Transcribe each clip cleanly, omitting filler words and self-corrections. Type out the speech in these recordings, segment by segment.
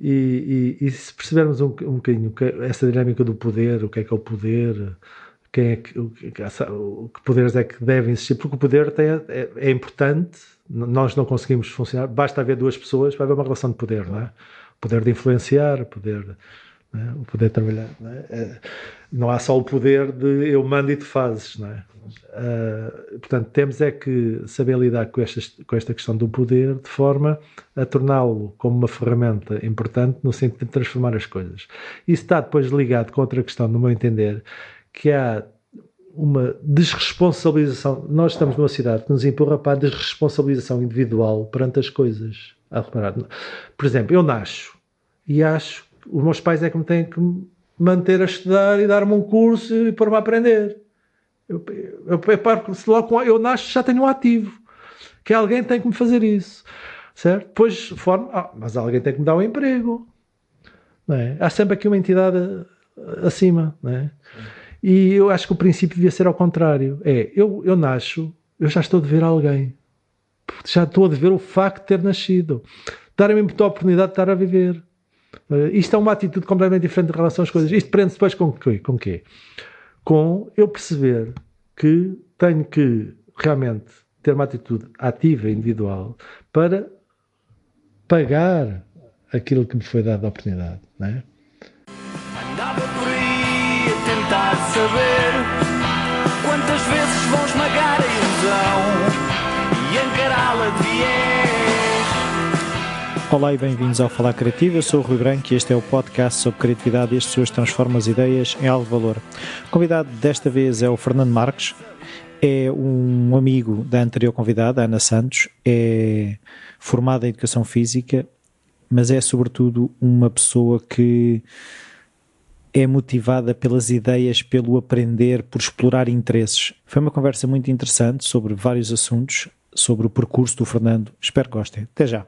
E se percebermos um bocadinho essa dinâmica do poder, o que é o poder, quem é que poderes é que devem existir, porque o poder é importante, nós não conseguimos funcionar, basta haver duas pessoas, vai haver uma relação de poder, não é? O poder de influenciar, o poder de trabalhar, não é? Não há só o poder de eu mando e tu fazes, não é? Portanto, temos é que saber lidar com esta questão do poder de forma a torná-lo como uma ferramenta importante no sentido de transformar as coisas. Isso está depois ligado com outra questão, no meu entender, que há uma desresponsabilização. Nós estamos numa cidade que nos empurra para a desresponsabilização individual perante as coisas. Por exemplo, eu nasço e acho que os meus pais é que me têm que manter a estudar e dar-me um curso e pôr-me a aprender. Eu nasço já tenho um ativo, que alguém tem que me fazer isso, certo? Depois, mas alguém tem que me dar um emprego, não é? Há sempre aqui uma entidade acima, não é? E eu acho que o princípio devia ser ao contrário. Eu nasço, eu já estou a dever a alguém. Já estou a dever o facto de ter nascido. Darem-me a oportunidade de estar a viver. Isto é uma atitude completamente diferente em relação às coisas. Isto prende-se depois com quê? Com eu perceber que tenho que realmente ter uma atitude ativa, individual, para pagar aquilo que me foi dado a oportunidade, não é? Andava por aí a tentar saber quantas vezes vão esmagar a ilusão e encará-la de viés. Olá e bem-vindos ao Falar Criativo, eu sou o Rui Branco e este é o podcast sobre criatividade e as pessoas transformam as ideias em algo de valor. O convidado desta vez é o Fernando Marques, é um amigo da anterior convidada, Ana Santos, é formada em Educação Física, mas é sobretudo uma pessoa que é motivada pelas ideias, pelo aprender, por explorar interesses. Foi uma conversa muito interessante sobre vários assuntos, sobre o percurso do Fernando. Espero que gostem. Até já.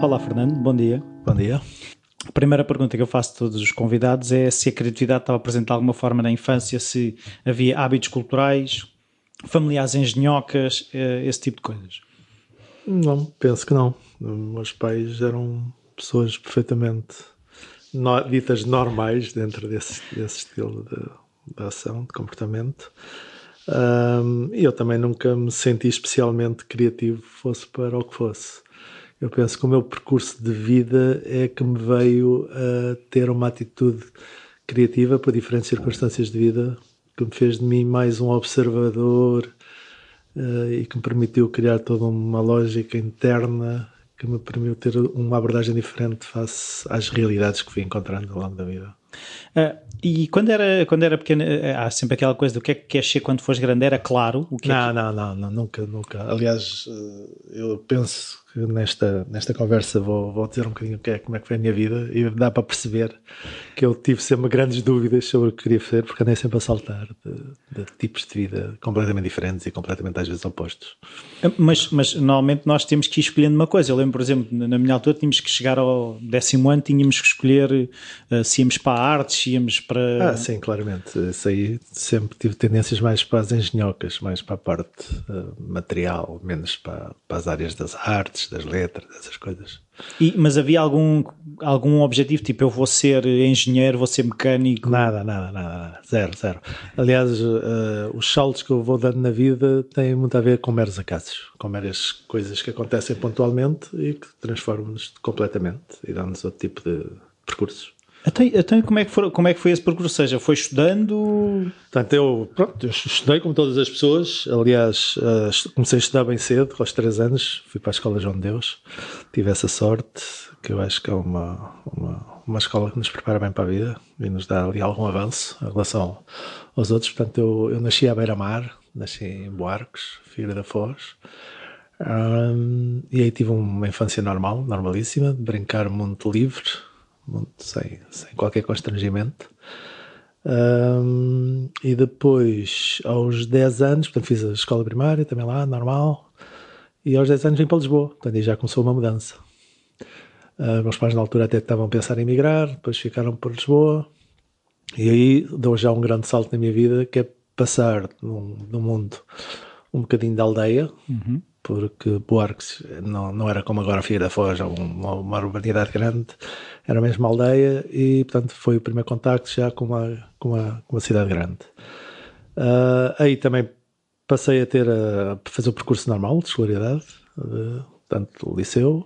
Olá Fernando, bom dia. Bom dia. A primeira pergunta que eu faço a todos os convidados é se a criatividade estava presente de alguma forma na infância, se havia hábitos culturais, familiares engenhocas, esse tipo de coisas. Não, penso que não. Meus pais eram pessoas perfeitamente ditas normais dentro desse estilo de ação, de comportamento. E eu também nunca me senti especialmente criativo, fosse para o que fosse. Eu penso que o meu percurso de vida é que me veio a ter uma atitude criativa por diferentes circunstâncias de vida, que me fez de mim mais um observador e que me permitiu criar toda uma lógica interna que me permitiu ter uma abordagem diferente face às realidades que fui encontrando ao longo da vida. E quando era pequeno, há sempre aquela coisa do que é que queres ser quando fores grande, era claro? Não, nunca. Aliás, eu penso que nesta conversa vou dizer um bocadinho como é que foi a minha vida e dá para perceber que eu tive sempre grandes dúvidas sobre o que queria fazer, porque andei sempre a saltar de tipos de vida completamente diferentes e completamente às vezes opostos. Mas normalmente nós temos que ir escolhendo uma coisa. Eu lembro, por exemplo, na minha altura tínhamos que chegar ao 10º ano, tínhamos que escolher se íamos para a arte, se íamos para... Sim, claramente. Isso aí sempre tive tendências mais para as engenhocas, mais para a parte material, menos para as áreas das artes, das letras, dessas coisas. Mas havia algum objetivo, tipo eu vou ser engenheiro, vou ser mecânico? Nada. Zero. Aliás, os saltos que eu vou dando na vida têm muito a ver com meros acasos, com meras coisas que acontecem pontualmente e que transformam-nos completamente e dão-nos outro tipo de percursos. Então como é que foi esse percurso? Ou seja, foi estudando? Portanto, eu estudei como todas as pessoas. Aliás, comecei a estudar bem cedo, aos 3 anos. Fui para a Escola João de Deus. Tive essa sorte, que eu acho que é uma escola que nos prepara bem para a vida e nos dá ali algum avanço em relação aos outros. Portanto, eu nasci à beira-mar, nasci em Buarques, Figueira da Foz. E aí tive uma infância normalíssima, de brincar muito livre, muito sem qualquer constrangimento. E depois, aos 10 anos, portanto, fiz a escola primária também lá, normal, e aos 10 anos vim para Lisboa, portanto aí já começou uma mudança. Meus pais na altura até estavam a pensar em emigrar, depois ficaram por Lisboa, e aí deu já um grande salto na minha vida, que é passar num mundo um bocadinho da aldeia, porque Buarques não era como agora a Figueira da Foz, uma urbanidade grande, era mesmo uma aldeia e, portanto, foi o primeiro contacto já com uma cidade grande. Aí também passei a fazer o percurso normal de escolaridade, portanto, o liceu.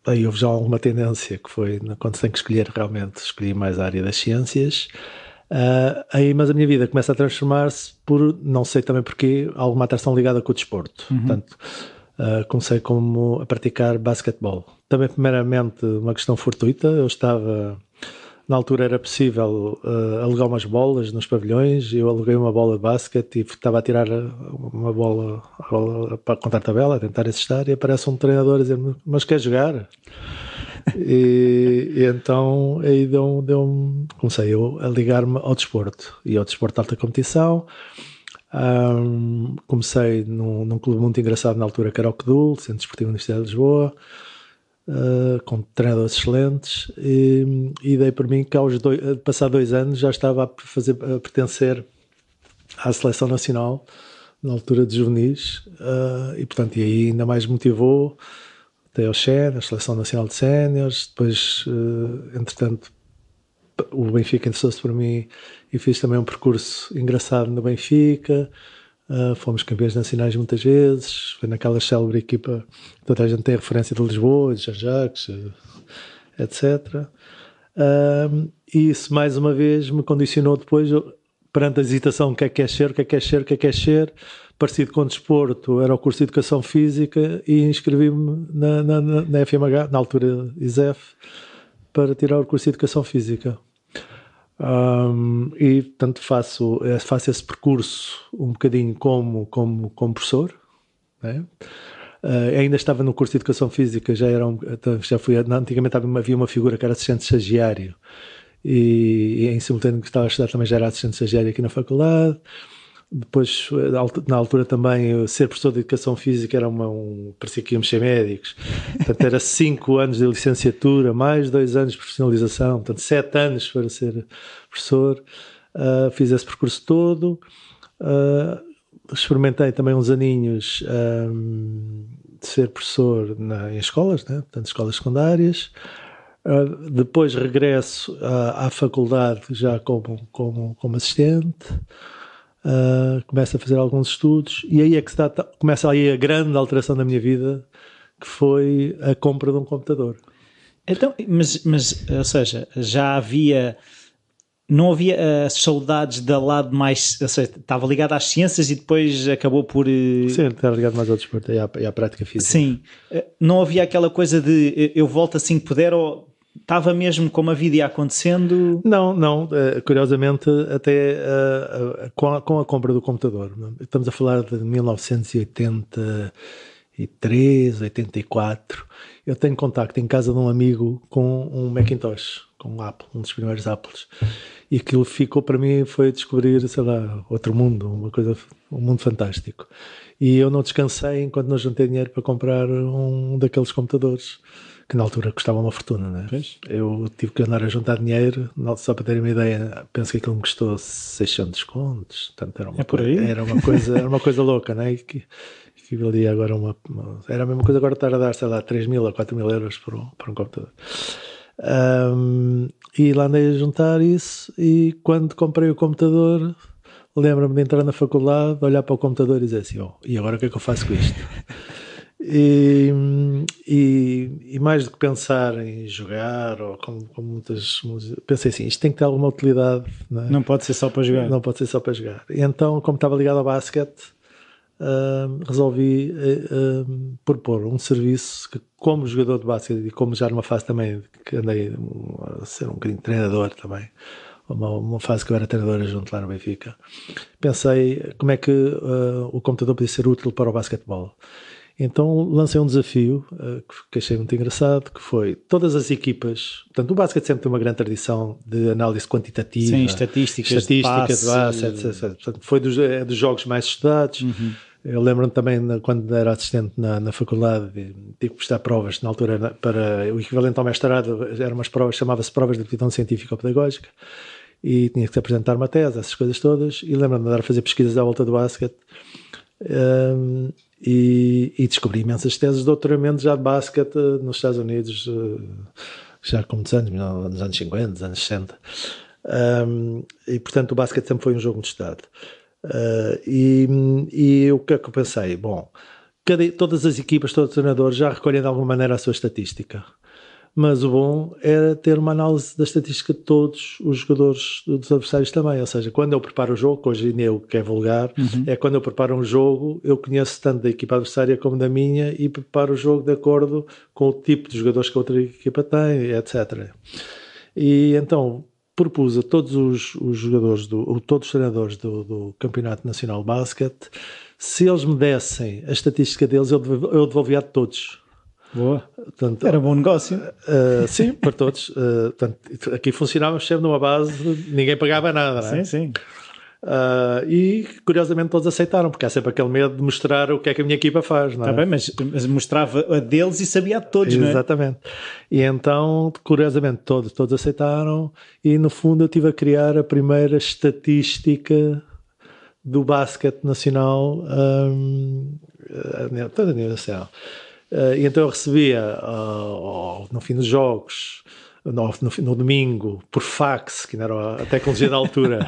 Aí houve já alguma tendência que foi, quando se tem que escolher realmente, escolhi mais a área das ciências. Mas a minha vida começa a transformar-se por, não sei também porquê, alguma atração ligada com o desporto. Portanto, comecei a praticar basquetebol. Também, primeiramente, uma questão fortuita. Eu estava, na altura era possível alugar umas bolas nos pavilhões. Eu aluguei uma bola de basquete e estava a tirar uma bola para contar tabela, a tentar assistir, e aparece um treinador a dizer-me: mas quer jogar? E então aí comecei eu a ligar-me ao desporto e ao desporto de alta competição. Comecei num clube muito engraçado na altura, que era o CDUL, Centro Desportivo Universidade de Lisboa, com treinadores excelentes, e dei por mim que passar 2 anos já estava a pertencer à seleção nacional na altura de juvenis, e portanto aí ainda mais motivou. Até ao SEN, a Seleção Nacional de Séniores. Depois, entretanto, o Benfica interessou-se por mim e fiz também um percurso engraçado no Benfica. Fomos campeões nacionais muitas vezes. Foi naquela célebre equipa, toda a gente tem a referência de Lisboa, de Jean-Jacques, etc. E isso, mais uma vez, me condicionou depois, perante a hesitação: o que é que é ser. Parecido com o desporto, era o curso de Educação Física, e inscrevi-me na FMH, na altura ISEF, para tirar o curso de Educação Física. E, portanto, faço esse percurso um bocadinho como professor, né? Ainda estava no curso de Educação Física, antigamente havia uma figura que era assistente estagiário, e em simultâneo que estava a estudar também já era assistente estagiário aqui na faculdade. Depois, na altura também, ser professor de Educação Física era parecia que íamos ser médicos. Portanto, era 5 anos de licenciatura, mais 2 anos de profissionalização, portanto 7 anos para ser professor. Fiz esse percurso todo. Experimentei também uns aninhos de ser professor em escolas, né? Portanto, escolas secundárias. Depois regresso à faculdade já como assistente. Começo a fazer alguns estudos, e aí é que começa aí a grande alteração da minha vida, que foi a compra de um computador. Então, mas ou seja, não havia as saudades da lado mais, ou seja, estava ligado às ciências e depois acabou por... Sim, estava ligado mais ao desporto e à prática física. Sim, não havia aquela coisa de eu volto assim que puder, ou... Estava mesmo como a vida ia acontecendo? Não. Curiosamente, até com a compra do computador. Estamos a falar de 1983, 84. Eu tenho contacto em casa de um amigo com um Macintosh, com um Apple, um dos primeiros Apples. E aquilo ficou para mim, foi descobrir, sei lá, outro mundo, um mundo fantástico. E eu não descansei enquanto não juntei dinheiro para comprar um daqueles computadores, que na altura custava uma fortuna, né? Eu tive que andar a juntar dinheiro, só para terem uma ideia, penso que aquilo me custou 600 contos, portanto era uma coisa louca, né? Que valia agora era a mesma coisa agora estar a dar, sei lá, 3.000 a 4.000 euros por um computador. E lá andei a juntar isso, e quando comprei o computador, lembro-me de entrar na faculdade, olhar para o computador e dizer assim: e agora o que é que eu faço com isto? E mais do que pensar em jogar, ou como muitas, pensei assim: isto tem que ter alguma utilidade, não é? Não pode ser só para jogar. Não pode ser só para jogar. E então, como estava ligado ao basquete, resolvi propor um serviço que, como jogador de basquete, e como já numa fase também que andei a ser um bocadinho treinador também, uma fase que eu era treinador junto lá no Benfica, pensei como é que o computador podia ser útil para o basquetebol. Então lancei um desafio que achei muito engraçado, que foi todas as equipas. Portanto, o basquete sempre tem uma grande tradição de análise quantitativa. Sim, estatísticas de passe, etc. Portanto, foi dos jogos mais estudados. Uhum. Eu lembro-me também, quando era assistente na faculdade, tive que prestar provas, na altura, para o equivalente ao mestrado, eram umas provas, chamava-se provas de aptidão científica ou pedagógica, e tinha que apresentar uma tese, essas coisas todas, e lembro-me de andar a fazer pesquisas à volta do basquete. E descobri imensas teses de doutoramento já de basquete nos Estados Unidos, já com muitos anos, nos anos 50, nos anos 60. E portanto o basquete sempre foi um jogo de Estado. E o que é que eu pensei? Bom, todas as equipas, todos os treinadores já recolhem de alguma maneira a sua estatística. Mas o bom era ter uma análise da estatística de todos os jogadores dos adversários também. Ou seja, quando eu preparo o jogo, hoje em dia o que é vulgar, é quando eu preparo um jogo, eu conheço tanto da equipa adversária como da minha e preparo o jogo de acordo com o tipo de jogadores que a outra equipa tem, etc. E então propus a todos os jogadores, todos os treinadores do Campeonato Nacional de Basquete, se eles me dessem a estatística deles, eu devolvia a todos. Boa. Portanto, era bom negócio. Sim, para todos. Portanto, aqui funcionava sempre numa base, ninguém pagava nada, não é? Sim. E curiosamente todos aceitaram, porque há sempre aquele medo de mostrar o que é que a minha equipa faz, não é? Está bem, mas mostrava a deles e sabia de todos, não é? Exatamente. E então, curiosamente, todos aceitaram, e no fundo eu estive a criar a primeira estatística do basquete nacional, toda a nível nacional. E então eu recebia no fim dos jogos, no domingo, por fax, que não era a tecnologia da altura,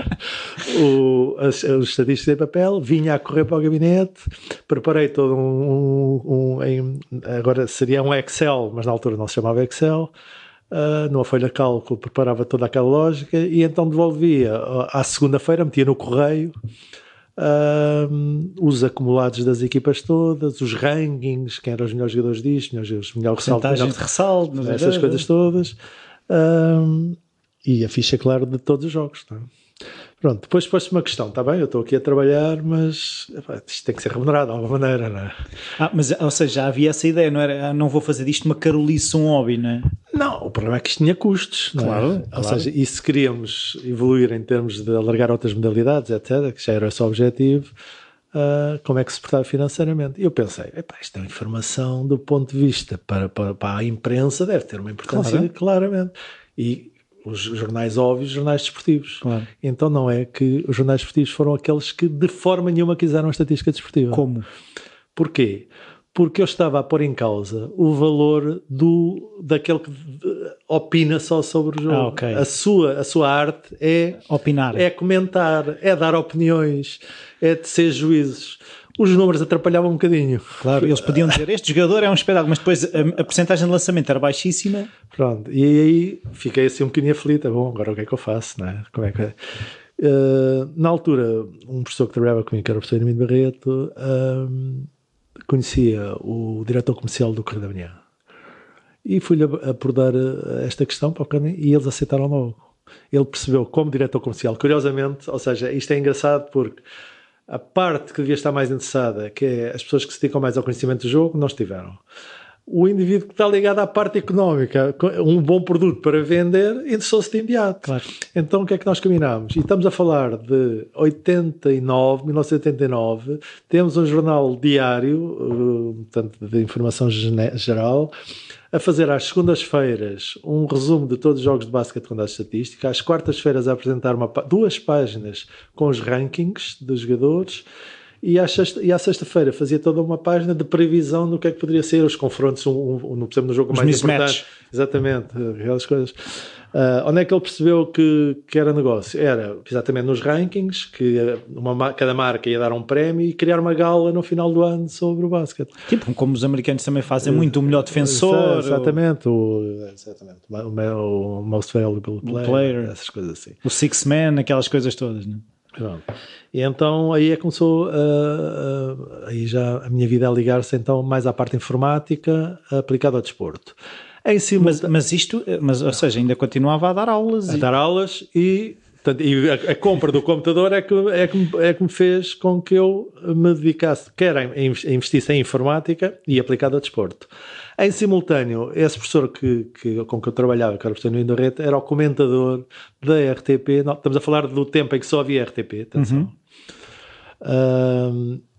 os estatísticos em papel, vinha a correr para o gabinete, preparei todo agora seria um Excel, mas na altura não se chamava Excel, numa folha de cálculo preparava toda aquela lógica e então devolvia à segunda-feira, metia no correio, os acumulados das equipas todas, os rankings, quem eram os melhores jogadores disto, os melhores ressaltos, essas coisas todas, e a ficha, claro, de todos os jogos. Tá? Pronto, depois pôs-se uma questão, está bem, eu estou aqui a trabalhar, mas isto tem que ser remunerado de alguma maneira, não é? Mas, ou seja, já havia essa ideia, não era? Não vou fazer disto uma carolice, um hobby, não é? Não, o problema é que isto tinha custos, claro, não é? Ou seja, e se queríamos evoluir em termos de alargar outras modalidades, etc., que já era esse o objetivo, como é que se portava financeiramente? E eu pensei, isto é uma informação do ponto de vista para a imprensa, deve ter uma importância, claramente. E os jornais óbvios, jornais desportivos. Claro. Então não é que os jornais desportivos foram aqueles que de forma nenhuma quiseram a estatística desportiva. Como? Porquê? Porque eu estava a pôr em causa o valor daquele que opina só sobre o jogo. Okay. A sua arte é opinar, é comentar, é dar opiniões, é tecer juízos. Os números atrapalhavam um bocadinho. Claro, eles podiam dizer, este jogador é um espetáculo, mas depois a percentagem de lançamento era baixíssima. Pronto, e aí fiquei assim um bocadinho aflito. Bom, agora o que é que eu faço, não é? Como é que é? Na altura, um professor que trabalhava comigo, que era o professor Hermínio Barreto, conhecia o diretor comercial do Correio da Manhã. E fui-lhe abordar esta questão para o caminho, e eles aceitaram logo. Ele percebeu como diretor comercial, curiosamente, ou seja, isto é engraçado porque a parte que devia estar mais interessada, que é as pessoas que se dedicam mais ao conhecimento do jogo, não estiveram. O indivíduo que está ligado à parte económica, um bom produto para vender, interessou-se de imediato. Claro. Então o que é que nós combinámos? E estamos a falar de 1989, temos um jornal diário, portanto, de informação geral, a fazer às segundas-feiras um resumo de todos os jogos de basquete com dados estatísticos, às quartas-feiras a apresentar 2 páginas com os rankings dos jogadores, e à sexta-feira fazia toda uma página de previsão do que é que poderia ser os confrontos, por exemplo, no jogo os mais mismatch. importante. Exatamente, aquelas coisas. Onde é que ele percebeu que era negócio? Era exatamente nos rankings, que cada marca ia dar um prémio e criar uma gala no final do ano sobre o basquete. Tipo, como os americanos também fazem muito, o melhor defensor. Exatamente, o most valuable player, essas coisas assim. O six man, aquelas coisas todas, não é? Pronto. E então aí começou aí já a minha vida a ligar-se então mais à parte informática aplicada ao desporto. Mas ou seja, ainda continuava a dar aulas. Dar aulas e a compra do computador é que me fez com que eu me dedicasse, quer investisse em informática e aplicado ao desporto. Em simultâneo, esse professor com que eu trabalhava, que era o professor Nuno Barreto, era o comentador da RTP. Não, estamos a falar do tempo em que só havia RTP, atenção.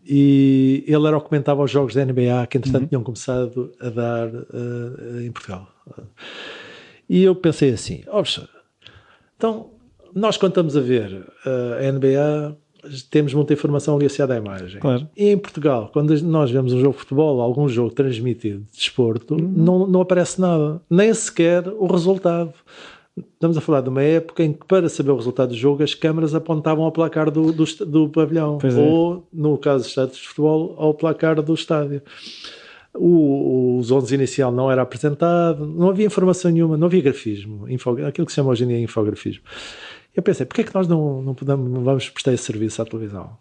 E ele era o que comentava os jogos da NBA, que entretanto tinham começado a dar em Portugal. E eu pensei assim, professor, então nós quando estamos a ver a NBA, temos muita informação ali associada à imagem. Claro. E em Portugal, quando nós vemos um jogo de futebol, algum jogo transmitido de desporto, não aparece nada, nem sequer o resultado. Estamos a falar de uma época em que, para saber o resultado do jogo, as câmaras apontavam ao placar do pavilhão, ou, no caso dos estádios de futebol, ao placar do estádio. Os 11 inicial não era apresentado, não havia informação nenhuma, não havia grafismo, aquilo que se chama hoje em dia infografismo. Eu pensei, porquê é que nós não vamos prestar esse serviço à televisão?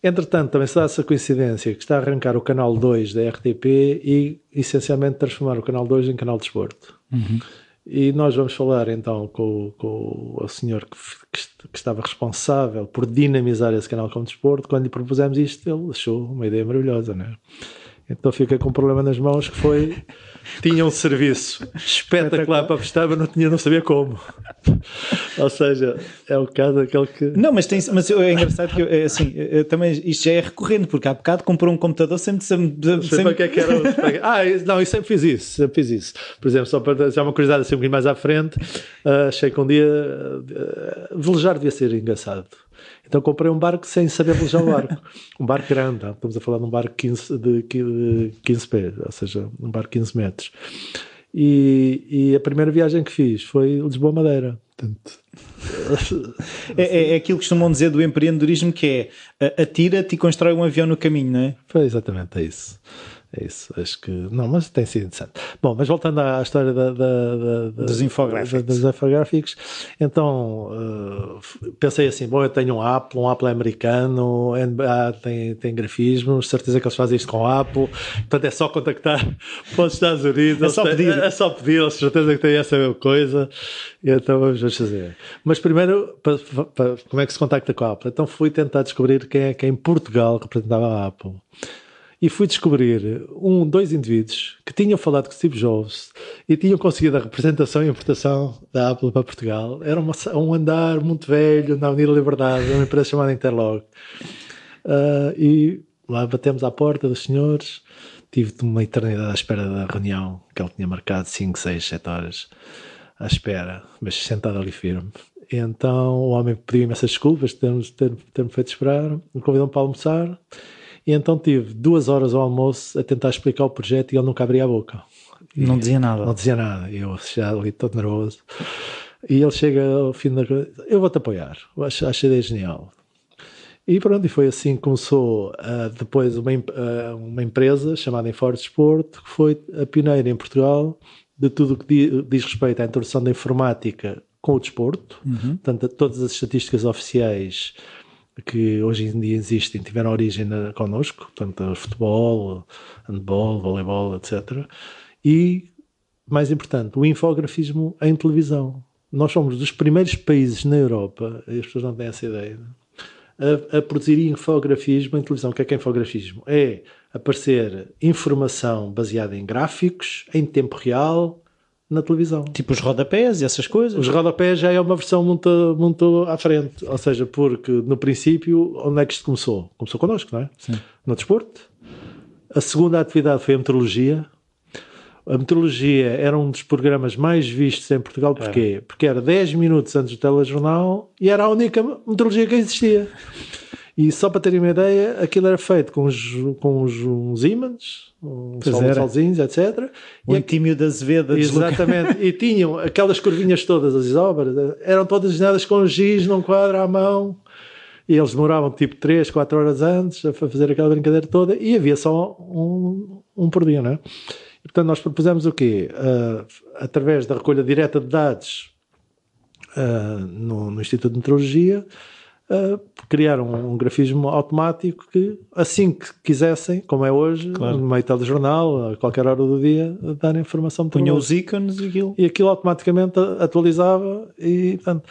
Entretanto, também se dá essa coincidência que está a arrancar o canal 2 da RTP e, essencialmente, transformar o canal 2 em canal de desporto. E nós vamos falar, então, com o senhor que estava responsável por dinamizar esse canal como desporto. Quando lhe propusemos isto, ele achou uma ideia maravilhosa, não é? Então fiquei com um problema nas mãos que foi... Tinha um serviço espetacular para prestar, mas não sabia como. Ou seja, é o caso daquele que... Não, mas é engraçado que assim, também isto já é recorrente, porque há bocado comprou um computador sem para que é que era não, eu sempre fiz isso. Por exemplo, só para dar uma curiosidade assim um bocadinho mais à frente, achei que um dia velejar devia ser engraçado. Então comprei um barco sem saber velejar o barco. Um barco grande, estamos a falar de um barco de 15 pés, ou seja, um barco de 15 metros. E a primeira viagem que fiz foi Lisboa-Madeira. Portanto... é aquilo que costumam dizer do empreendedorismo, que é atira-te e constrói um avião no caminho, não é? Foi exatamente, é isso. É isso, acho que... Não, mas tem sido interessante. Bom, mas voltando à história dos infográficos, então pensei assim, bom, eu tenho um Apple é americano, NBA tem grafismos, certeza que eles fazem isto com o Apple, portanto é só contactar para os Estados Unidos, é só pedir, eles certeza que têm essa mesma coisa, e então vamos fazer. Mas primeiro, como é que se contacta com a Apple? Então fui tentar descobrir quem é que em Portugal representava a Apple. E fui descobrir dois indivíduos que tinham falado com Steve Jobs e tinham conseguido a representação e importação da Apple para Portugal. Era um andar muito velho na Avenida Liberdade, uma empresa chamada Interlog. E lá batemos à porta dos senhores. Tive uma eternidade à espera da reunião, que ele tinha marcado 5, 6, 7 horas à espera, mas sentado ali firme. E então o homem pediu imensas desculpas de ter-me feito esperar, me convidou-me para almoçar. E então tive 2 horas ao almoço a tentar explicar o projeto e ele nunca abria a boca. Não dizia nada. Não dizia nada. Eu já ali todo nervoso. E ele chega ao fim da coisa, eu vou-te apoiar. Acho a ideia genial. E pronto, e foi assim que começou depois uma empresa chamada Inforte Desporto, que foi a pioneira em Portugal de tudo o que diz respeito à introdução da informática com o desporto. Portanto, todas as estatísticas oficiais que hoje em dia existem tiveram origem connosco, portanto, futebol, handball, voleibol, etc. E, mais importante, o infografismo em televisão. Nós somos dos primeiros países na Europa, e as pessoas não têm essa ideia, a produzir infografismo em televisão. O que é infografismo? É aparecer informação baseada em gráficos, em tempo real, na televisão. Tipo os rodapés e essas coisas? Os rodapés já é uma versão muito à frente. Ou seja, porque no princípio, onde é que isto começou? Começou connosco, não é? Sim. No desporto. A segunda atividade foi a meteorologia. A meteorologia era um dos programas mais vistos em Portugal. Porquê? Porque era 10 minutos antes do telejornal e era a única meteorologia que existia. E só para terem uma ideia, aquilo era feito com uns ímãs, uns solzinhos, etc. O Antímio da Azevedo. Exatamente. E tinham aquelas curvinhas todas, as isóbaras, eram todas desenhadas com giz num quadro à mão. E eles demoravam tipo 3, 4 horas antes a fazer aquela brincadeira toda. E havia só um por dia, não é? E, portanto, nós propusemos o quê? Através da recolha direta de dados no Instituto de Meteorologia, criar um grafismo automático que, assim que quisessem, como é hoje, claro, no meio do jornal, a qualquer hora do dia, dar informação. Punha os ícones e aquilo automaticamente atualizava. E, portanto,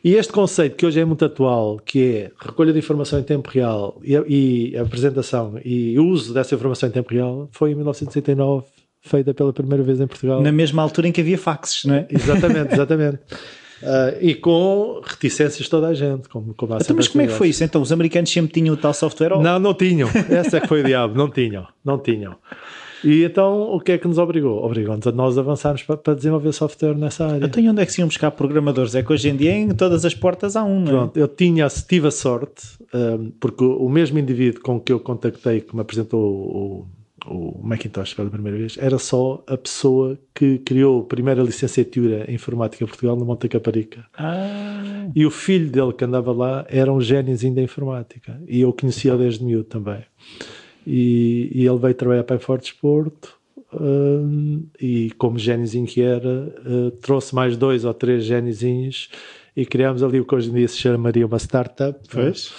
e este conceito que hoje é muito atual, que é recolha de informação em tempo real e a apresentação e o uso dessa informação em tempo real, foi em 1969 feita pela primeira vez em Portugal. Na mesma altura em que havia faxes, não é? Exatamente, exatamente. E com reticências de toda a gente. Então, mas como é que foi isso? Então, os americanos sempre tinham o tal software? Não tinham. Essa é que foi o diabo. Não tinham. E então, o que é que nos obrigou? Obrigou-nos a nós avançarmos para desenvolver software nessa área. Então, onde é que se iam buscar programadores? É que hoje em dia em todas as portas há um, não é? Pronto, eu tive a sorte, porque o mesmo indivíduo com que eu contactei, que me apresentou o Macintosh pela primeira vez, era só a pessoa que criou a primeira licenciatura em informática em Portugal, no Monte da Caparica. E o filho dele que andava lá era um géniozinho da informática. E eu conhecia desde miúdo também. E ele veio trabalhar para a Fortesporto, e como géniozinho que era, trouxe mais 2 ou 3 géniozinhos e criámos ali o que hoje em dia se chamaria uma startup. Pois.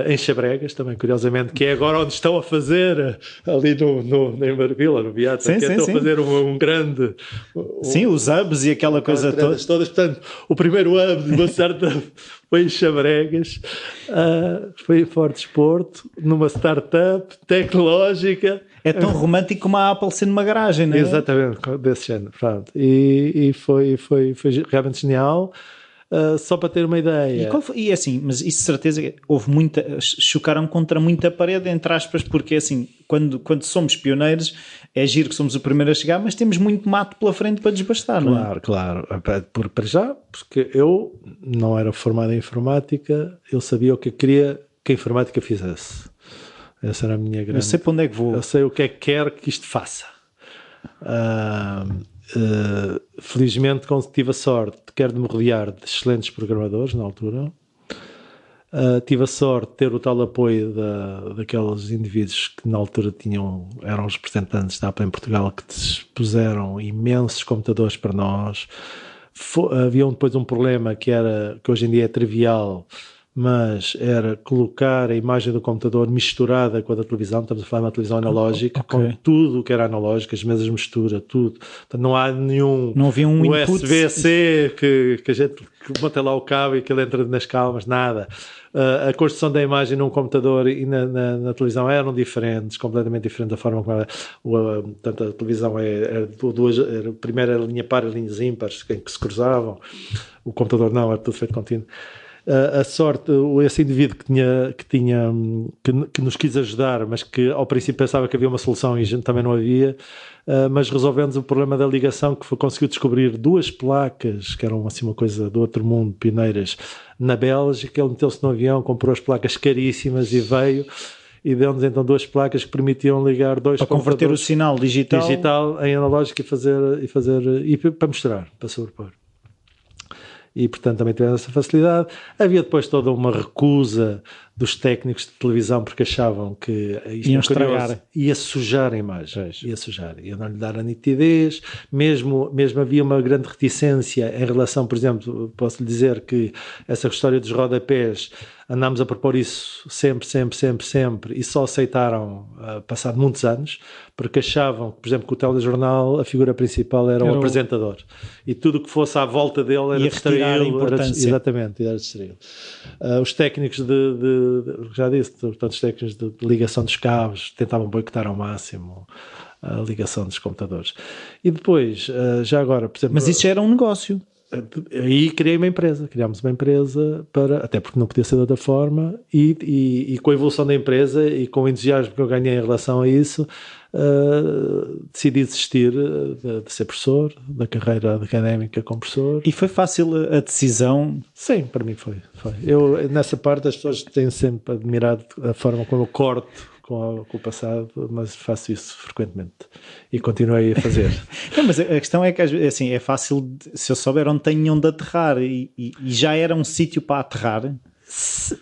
Em Chabregas, também curiosamente, que é agora onde estão a fazer, ali em Marvila, no Beata, sim, estão sim. a fazer um grande... Sim, os hubs e aquela coisa toda. Portanto, o primeiro hub de uma startup foi em Chabregas, foi em Fortesporto, numa startup tecnológica. É tão romântico como a Apple ser numa garagem, não é? Exatamente, desse género. Pronto. E foi realmente genial. Só para ter uma ideia. E assim, mas isso de certeza houve chocaram contra muita parede, entre aspas, porque assim, quando somos pioneiros, é giro que somos o primeiro a chegar, mas temos muito mato pela frente para desbastar, não é? Claro. Para já, porque eu não era formado em informática, eu sabia o que eu queria que a informática fizesse. Essa era a minha grande... Eu sei para onde é que vou. Eu sei o que é que quero que isto faça. Felizmente tive a sorte, quero de me rodear de excelentes programadores na altura. Tive a sorte de ter o tal apoio daqueles indivíduos que na altura eram os representantes da Apple em Portugal, que dispuseram imensos computadores para nós. Havia depois um problema que hoje em dia é trivial, mas era colocar a imagem do computador misturada com a da televisão. Estamos a falar de uma televisão analógica, com tudo o que era analógico, as mesas de mistura, tudo. Portanto, não há nenhum não havia um USB-C que a gente bota lá o cabo e que ele entra nas calmas, nada. A construção da imagem num computador e na televisão eram diferentes, completamente diferentes da forma como era. Portanto, a televisão era primeiro era linha par e linhas ímpares que se cruzavam. O computador não, era tudo feito contínuo. A sorte, esse indivíduo que nos quis ajudar, mas que ao princípio pensava que havia uma solução e a gente também não havia, mas resolvemos o problema da ligação, que conseguiu descobrir 2 placas, que eram assim uma coisa do outro mundo, pioneiras, na Bélgica. Ele meteu-se no avião, comprou as placas caríssimas e veio, e deu-nos então 2 placas que permitiam ligar 2 para converter o sinal digital em analógico e para misturar, para sobrepor. E, portanto, também tivemos essa facilidade. Havia depois toda uma recusa dos técnicos de televisão, porque achavam que isto ia sujar a imagem. Ia não lhe dar a nitidez. Mesmo havia uma grande reticência em relação, por exemplo, posso lhe dizer que essa história dos rodapés, andámos a propor isso sempre, e só aceitaram passado muitos anos, porque achavam, por exemplo, que o telejornal, a figura principal era o apresentador. E tudo o que fosse à volta dele era distraído. Exatamente, era distraído. Os técnicos já disse, portanto, os técnicos de ligação dos cabos tentavam boicotar ao máximo a ligação dos computadores. E depois, já agora, por exemplo... Mas isso já era um negócio. Aí criámos uma empresa até porque não podia ser de outra forma, e com a evolução da empresa e com o entusiasmo que eu ganhei em relação a isso, decidi desistir de ser professor, da carreira académica como professor. E foi fácil a decisão? Sim, para mim foi. Eu, nessa parte, as pessoas têm sempre admirado a forma como eu corto com o passado, mas faço isso frequentemente e continuei a fazer. Não, mas a questão é que assim, é fácil, se eu souber onde tenham de aterrar e já era um sítio para aterrar.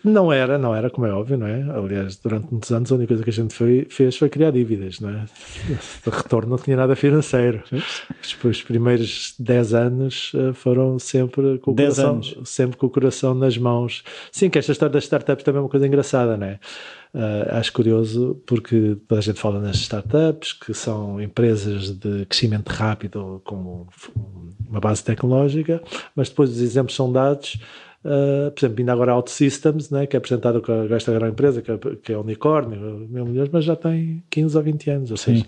Não era, como é óbvio, não é? Aliás, durante muitos anos a única coisa que a gente fez foi criar dívidas, não é? O retorno não tinha nada financeiro. Os primeiros 10 anos foram sempre com o coração nas mãos. Sim, que esta história das startups também é uma coisa engraçada, não é? Acho curioso porque toda a gente fala nas startups, que são empresas de crescimento rápido com uma base tecnológica, mas depois os exemplos são dados. Por exemplo, ainda agora a OutSystems, né, que é apresentada com esta grande empresa, que é unicórnio, milhões, mas já tem 15 ou 20 anos, ou seja,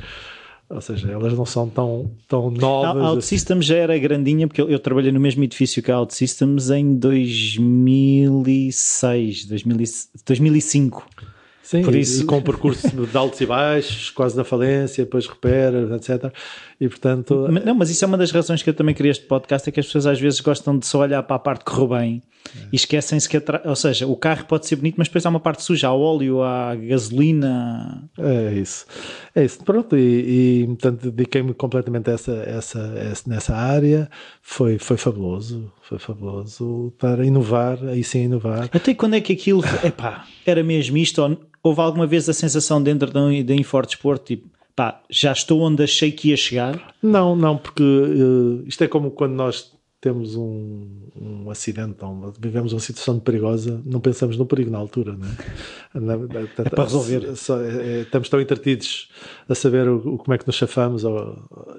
elas não são tão novas. A OutSystems já era grandinha, porque eu trabalhei no mesmo edifício que a OutSystems em 2005. Sim, Por isso... e com um percurso de altos e baixos, quase na falência, depois recupera, etc. E portanto... Não, mas isso é uma das razões que eu também queria este podcast, é que as pessoas às vezes gostam de só olhar para a parte que correu bem e esquecem-se que ou seja, o carro pode ser bonito, mas depois há uma parte suja, há óleo, há gasolina. É isso. Pronto, e portanto dediquei-me completamente nessa área. Foi fabuloso para inovar, aí sim inovar. Até quando é que aquilo, era mesmo isto, ou houve alguma vez a sensação dentro da InfoDesporto, tipo, já estou onde achei que ia chegar? Não, porque isto é como quando nós temos um acidente, vivemos uma situação perigosa, não pensamos no perigo na altura, não é? É para resolver. Estamos tão entretidos a saber como é que nos chafamos,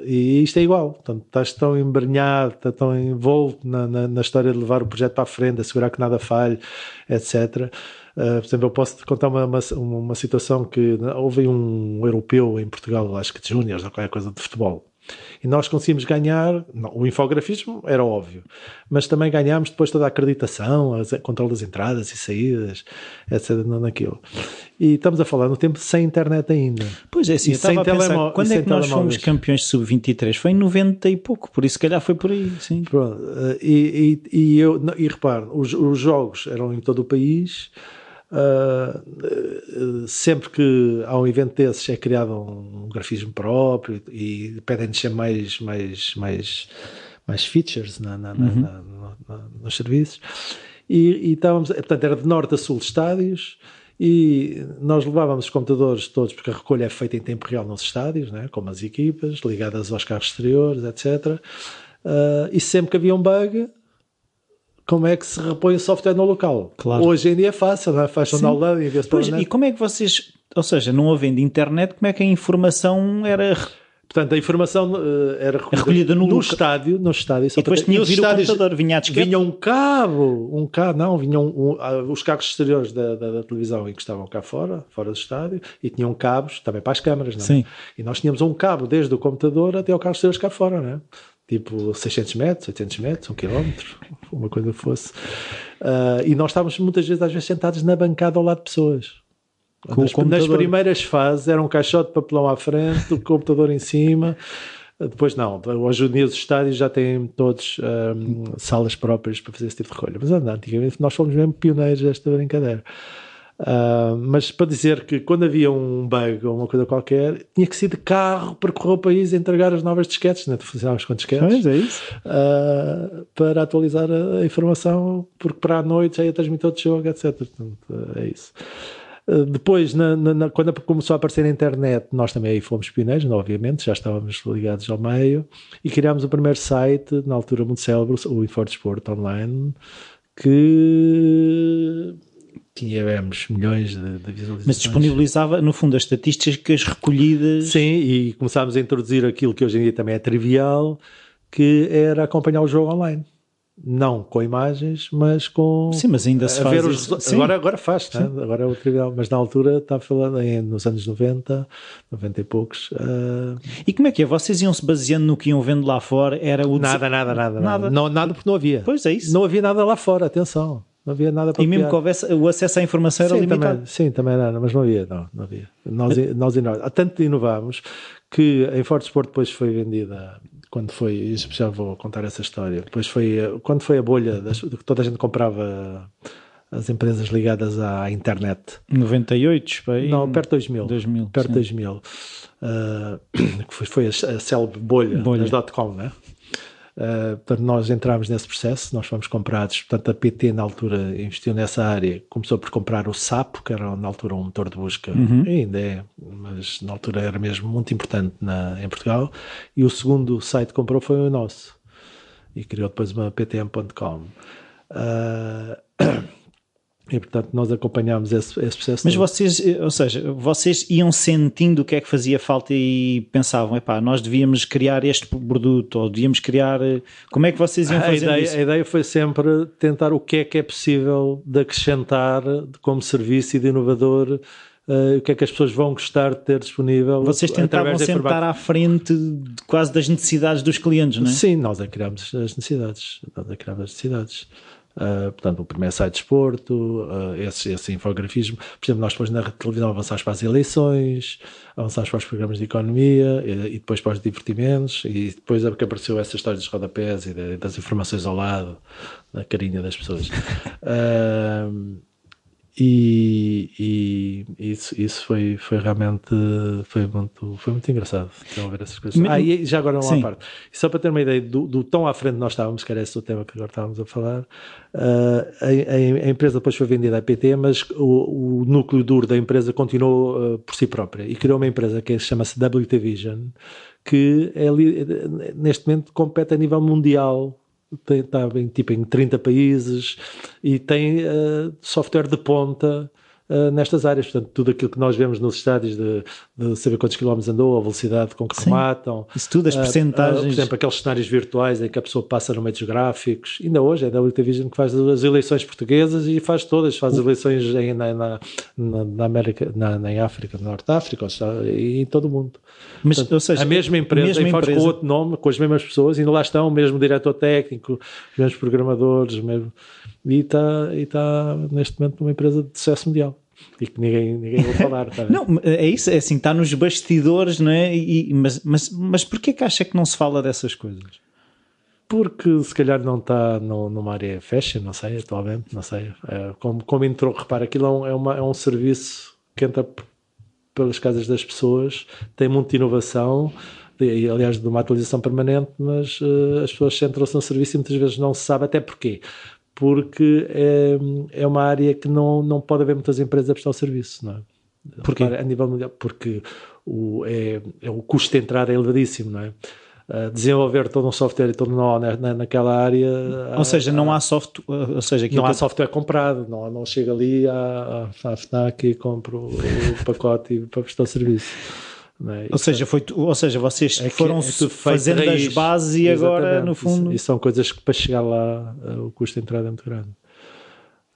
e isto é igual. Portanto, estás tão embrenhado, estás tão envolto na história de levar o projeto para a frente, assegurar que nada falhe, etc. Por exemplo, eu posso te contar uma situação que houve um europeu em Portugal, acho que de júniores ou qualquer coisa de futebol, e nós conseguimos ganhar, o infografismo era óbvio, mas também ganhámos depois toda a acreditação, controle das entradas e saídas, etc. naquilo. E estamos a falar no tempo sem internet ainda. Pois é, assim, eu estava a pensar, quando é que nós fomos campeões de sub-23? Foi em 90 e pouco, por isso se calhar foi por aí, sim. Pronto. E repare, os jogos eram em todo o país. Sempre que há um evento desses é criado um grafismo próprio e pedem-nos sempre mais features nos serviços, e estávamos, portanto era de norte a sul de estádios, e nós levávamos os computadores todos, porque a recolha é feita em tempo real nos estádios, né, como as equipas ligadas aos carros exteriores, etc. E sempre que havia um bug, como é que se repõe o software no local? Claro. Hoje em dia é fácil, não é? Faz um download e vê-se para a net. E como é que vocês, ou seja, não havendo internet, como é que a informação era... Portanto, a informação era recolhida no estádio. E depois tinha que vir o computador, vinha a disquete. Vinha vinham os carros exteriores da televisão encostavam cá fora do estádio, e tinham cabos também para as câmaras, não é? Sim. E nós tínhamos um cabo desde o computador até ao carro exterior cá fora, não é? Tipo 600 metros, 800 metros, 1 quilómetro, uma coisa que fosse. E nós estávamos muitas vezes, às vezes, sentados na bancada ao lado de pessoas. Nas primeiras fases era um caixote de papelão à frente, o computador em cima. Depois não, hoje em dia os estádios já têm todos salas próprias para fazer esse tipo de recolha. Mas antigamente nós fomos mesmo pioneiros desta brincadeira. Mas para dizer que quando havia um bug ou uma coisa qualquer, tinha que ser de carro percorrer o país e entregar as novas disquetes, né? Funcionávamos com disquetes. Pois é isso. Para atualizar a informação, porque para a noite já ia transmitir outro jogo, etc. Portanto, é isso. Depois, quando começou a aparecer a internet, nós também aí fomos pioneiros, obviamente, já estávamos ligados ao meio, e criámos o primeiro site, na altura muito célebre, o InfoDesporto Online, que tínhamos milhões de visualizações. Mas disponibilizava, no fundo, as estatísticas recolhidas. Sim, e começámos a introduzir aquilo que hoje em dia também é trivial, que era acompanhar o jogo online. Não com imagens, mas com... Sim, mas ainda se faz isso. Agora faz, né? Agora é o trivial, mas na altura estava falando nos anos 90 e poucos. E como é que é? Vocês iam-se baseando no que iam vendo lá fora? Era o Nada. Nada, porque não havia. Pois é isso. Não havia nada lá fora, atenção. Não havia nada para E mesmo que houvesse, o acesso à informação era limitado. Também era, mas não havia. Nós tanto inovámos que a InfoDesporto depois foi vendida... Quando foi, já vou contar essa história, depois quando foi a bolha que toda a gente comprava as empresas ligadas à internet. 98, não, perto de 2000. Perto de 2000. Que foi a célebre bolha. Das .com, né? Portanto, nós entramos nesse processo, nós fomos comprados, portanto a PT na altura investiu nessa área, começou por comprar o Sapo, que era na altura um motor de busca, ainda é, mas na altura era mesmo muito importante em Portugal, e o segundo site que comprou foi o nosso, e criou depois uma ptm.com. E portanto nós acompanhámos esse processo. Mas vocês, ou seja, vocês iam sentindo o que é que fazia falta e pensavam, nós devíamos criar este produto, ou devíamos criar... Como é que vocês iam fazendo isso? A ideia foi sempre tentar o que é possível de acrescentar como serviço e de inovador, o que é que as pessoas vão gostar de ter disponível. Vocês tentavam sempre estar à frente quase das necessidades dos clientes, não é? Sim, nós criámos as necessidades. portanto, o primeiro site de desporto, esse infografismo. Por exemplo, nós depois na televisão avançámos para as eleições, avançámos para os programas de economia e depois para os divertimentos, e depois é que apareceu essa história dos rodapés e das informações ao lado, da carinha das pessoas. E isso foi realmente foi muito engraçado então, ver essas coisas. E já agora uma parte, só para ter uma ideia do tão à frente nós estávamos, que era esse o tema que agora estávamos a falar. A empresa depois foi vendida à PT, mas o núcleo duro da empresa continuou por si própria e criou uma empresa que chama-se WT Vision, que neste momento compete a nível mundial. Está em 30 países e tem software de ponta nestas áreas, portanto tudo aquilo que nós vemos nos estádios de saber quantos quilómetros andou, a velocidade com que rematam, isso tudo, as percentagens, por exemplo, aqueles cenários virtuais em que a pessoa passa no meio dos gráficos. Ainda hoje é a WT Vision que faz as eleições portuguesas e faz eleições na América, em África, no Norte de África e em todo o mundo. Mas, portanto, ou seja, a mesma empresa faz com outro nome, com as mesmas pessoas, ainda lá estão, o mesmo diretor técnico, os mesmos programadores, e está neste momento numa empresa de sucesso mundial e que ninguém vai falar. Tá? Não, é isso, é assim, está nos bastidores, não é? Mas porquê que acha que não se fala dessas coisas? Porque se calhar não está numa área fashion, não sei, atualmente, não sei. Como entrou, repara, aquilo é um serviço que entra pelas casas das pessoas, tem muita inovação, e, aliás, de uma atualização permanente, mas as pessoas centram-se no serviço e muitas vezes não se sabe até porquê. Porque é uma área que não pode haver muitas empresas a prestar o serviço, não é? Porquê? A nível mundial, porque o custo de entrada é elevadíssimo, não é? Desenvolver todo um software e todo nó naquela área. Ou seja, não há software, ou seja, não há software comprado, não chega ali à FNAC e compro o pacote para prestar o serviço. É? Ou seja, vocês foram fazendo as bases e agora, no fundo... E são coisas que para chegar lá o custo de entrada é muito grande.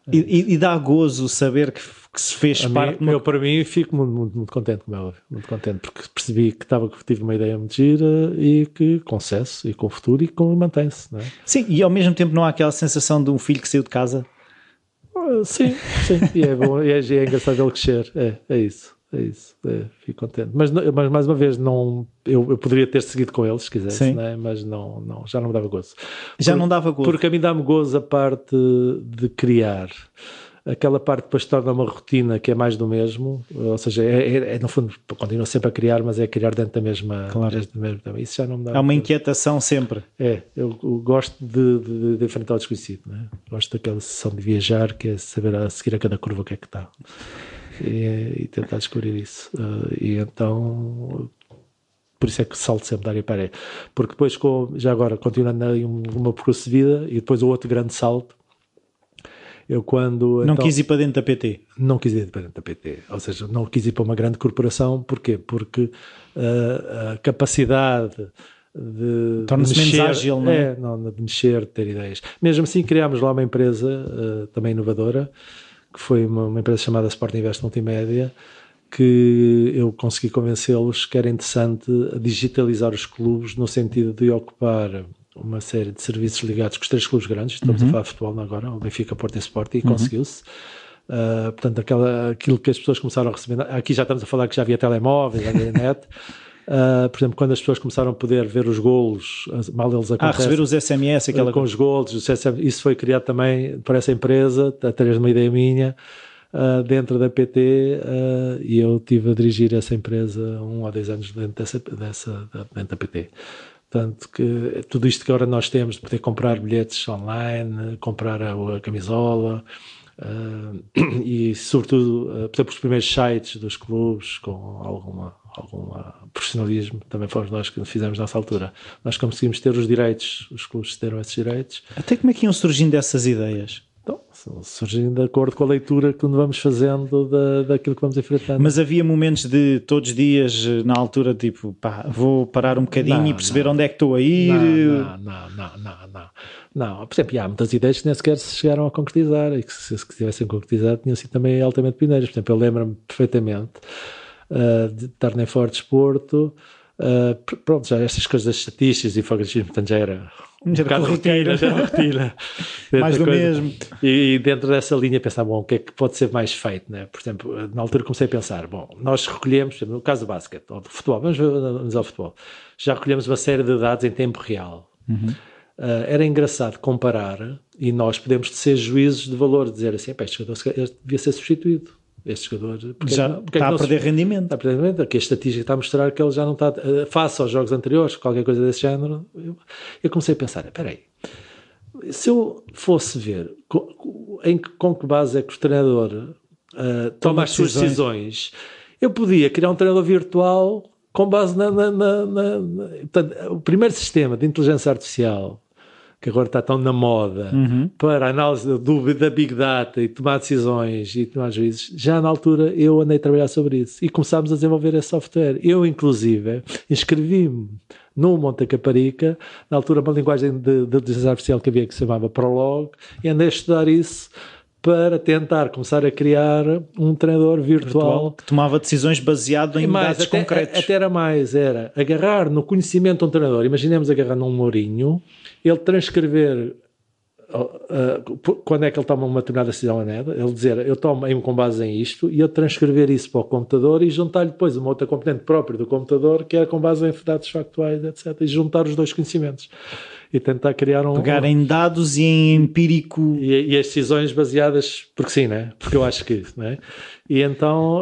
E dá gozo saber que se fez parte... Para mim fico muito contente, como é óbvio, muito contente, porque percebi que tive uma ideia muito gira e que com sucesso e com futuro e que mantém-se. Não é? Sim, e ao mesmo tempo não há aquela sensação de um filho que saiu de casa? Sim, e é bom, e é engraçado ele crescer, é isso. Fico contente. Mas mais uma vez, eu poderia ter seguido com eles, se quisesse, né? Mas já não me dava gozo. Não dava gozo? Porque a mim dá-me gozo a parte de criar. Aquela parte depois torna uma rotina que é mais do mesmo, ou seja, no fundo, continuo sempre a criar, mas é criar dentro da mesma... Claro. Isso já não me dá... Há uma inquietação sempre. Eu gosto de enfrentar o desconhecido, né? Gosto daquela sessão de viajar, que é saber a seguir a cada curva o que é que está. E tentar descobrir isso. E então, por isso é que salto sempre da área para a área. Porque depois, já agora, continuando aí uma percurso de vida, e depois o outro grande salto, Não quis ir para dentro da PT? Não quis ir para dentro da PT. Ou seja, não quis ir para uma grande corporação. Porquê? Porque a capacidade torna-se menos ágil, não é? De mexer, de ter ideias. Mesmo assim, criámos lá uma empresa também inovadora, que foi uma empresa chamada Sport Invest Multimédia, que eu consegui convencê-los que era interessante digitalizar os clubes no sentido de ocupar uma série de serviços ligados com os 3 clubes grandes. Estamos a falar de futebol agora, o Benfica, Porto e Sport, e conseguiu-se. Portanto, aquilo que as pessoas começaram a receber, aqui já estamos a falar que já havia telemóveis, já havia net. Por exemplo, quando as pessoas começaram a poder ver os golos, mal eles acontecem, receber os SMS, com os golos, isso foi criado também por essa empresa, através de uma ideia minha, dentro da PT, e eu estive a dirigir essa empresa 1 ou 2 anos dentro da PT. Portanto, que tudo isto que agora nós temos de poder comprar bilhetes online, comprar a camisola, e sobretudo, por exemplo, os primeiros sites dos clubes com algum profissionalismo, também fomos nós que fizemos nessa altura. Nós conseguimos ter os direitos, os clubes deram esses direitos. Até como é que iam surgindo essas ideias? Então, surgindo de acordo com a leitura que vamos fazendo daquilo que vamos enfrentando. Mas havia momentos de todos os dias, na altura, tipo, vou parar um bocadinho e perceber onde é que estou a ir? Não. Por exemplo, há muitas ideias que nem sequer se chegaram a concretizar, e que se tivessem concretizado tinham sido também altamente pioneiras. Por exemplo, eu lembro-me perfeitamente de estar na Ford Desporto, Pronto, já estas coisas das estatísticas e infografismo, portanto já era um bocado rotina. Mais do mesmo. E dentro dessa linha pensar, bom, o que é que pode ser mais feito, né? Por exemplo, na altura comecei a pensar, bom, nós recolhemos, no caso do basquete, ou do futebol, vamos ao futebol, já recolhemos uma série de dados em tempo real. Era engraçado comparar e nós podemos ser juízes de valor, dizer assim, este jogador devia ser substituído. Este jogador já está a perder rendimento. Está a perder rendimento. Aqui a estatística está a mostrar que ele já não está face aos jogos anteriores, qualquer coisa desse género. Eu comecei a pensar, espera aí, se eu fosse ver com que base é que o treinador toma as suas decisões, eu podia criar um treinador virtual com base portanto, o primeiro sistema de inteligência artificial que agora está tão na moda, para a análise da Big Data e tomar decisões e tomar juízes, já na altura eu andei a trabalhar sobre isso e começámos a desenvolver esse software. Eu, inclusive, inscrevi-me no Monte Caparica, na altura uma linguagem de inteligência artificial que havia que se chamava Prolog, e andei a estudar isso para tentar começar a criar um treinador virtual que tomava decisões baseado em dados concretos. Até era agarrar no conhecimento de um treinador, imaginemos agarrar num Mourinho, ele transcrever quando é que ele toma uma determinada decisão, ele dizer, eu tomo com base em isto, e eu transcrever isso para o computador e juntar-lhe depois uma outra componente própria do computador, que é com base em dados factuais, etc. E juntar os dois conhecimentos. E tentar criar pegar em dados e em empírico. E as decisões baseadas, porque sim, né? Porque eu acho que isso, né? E então,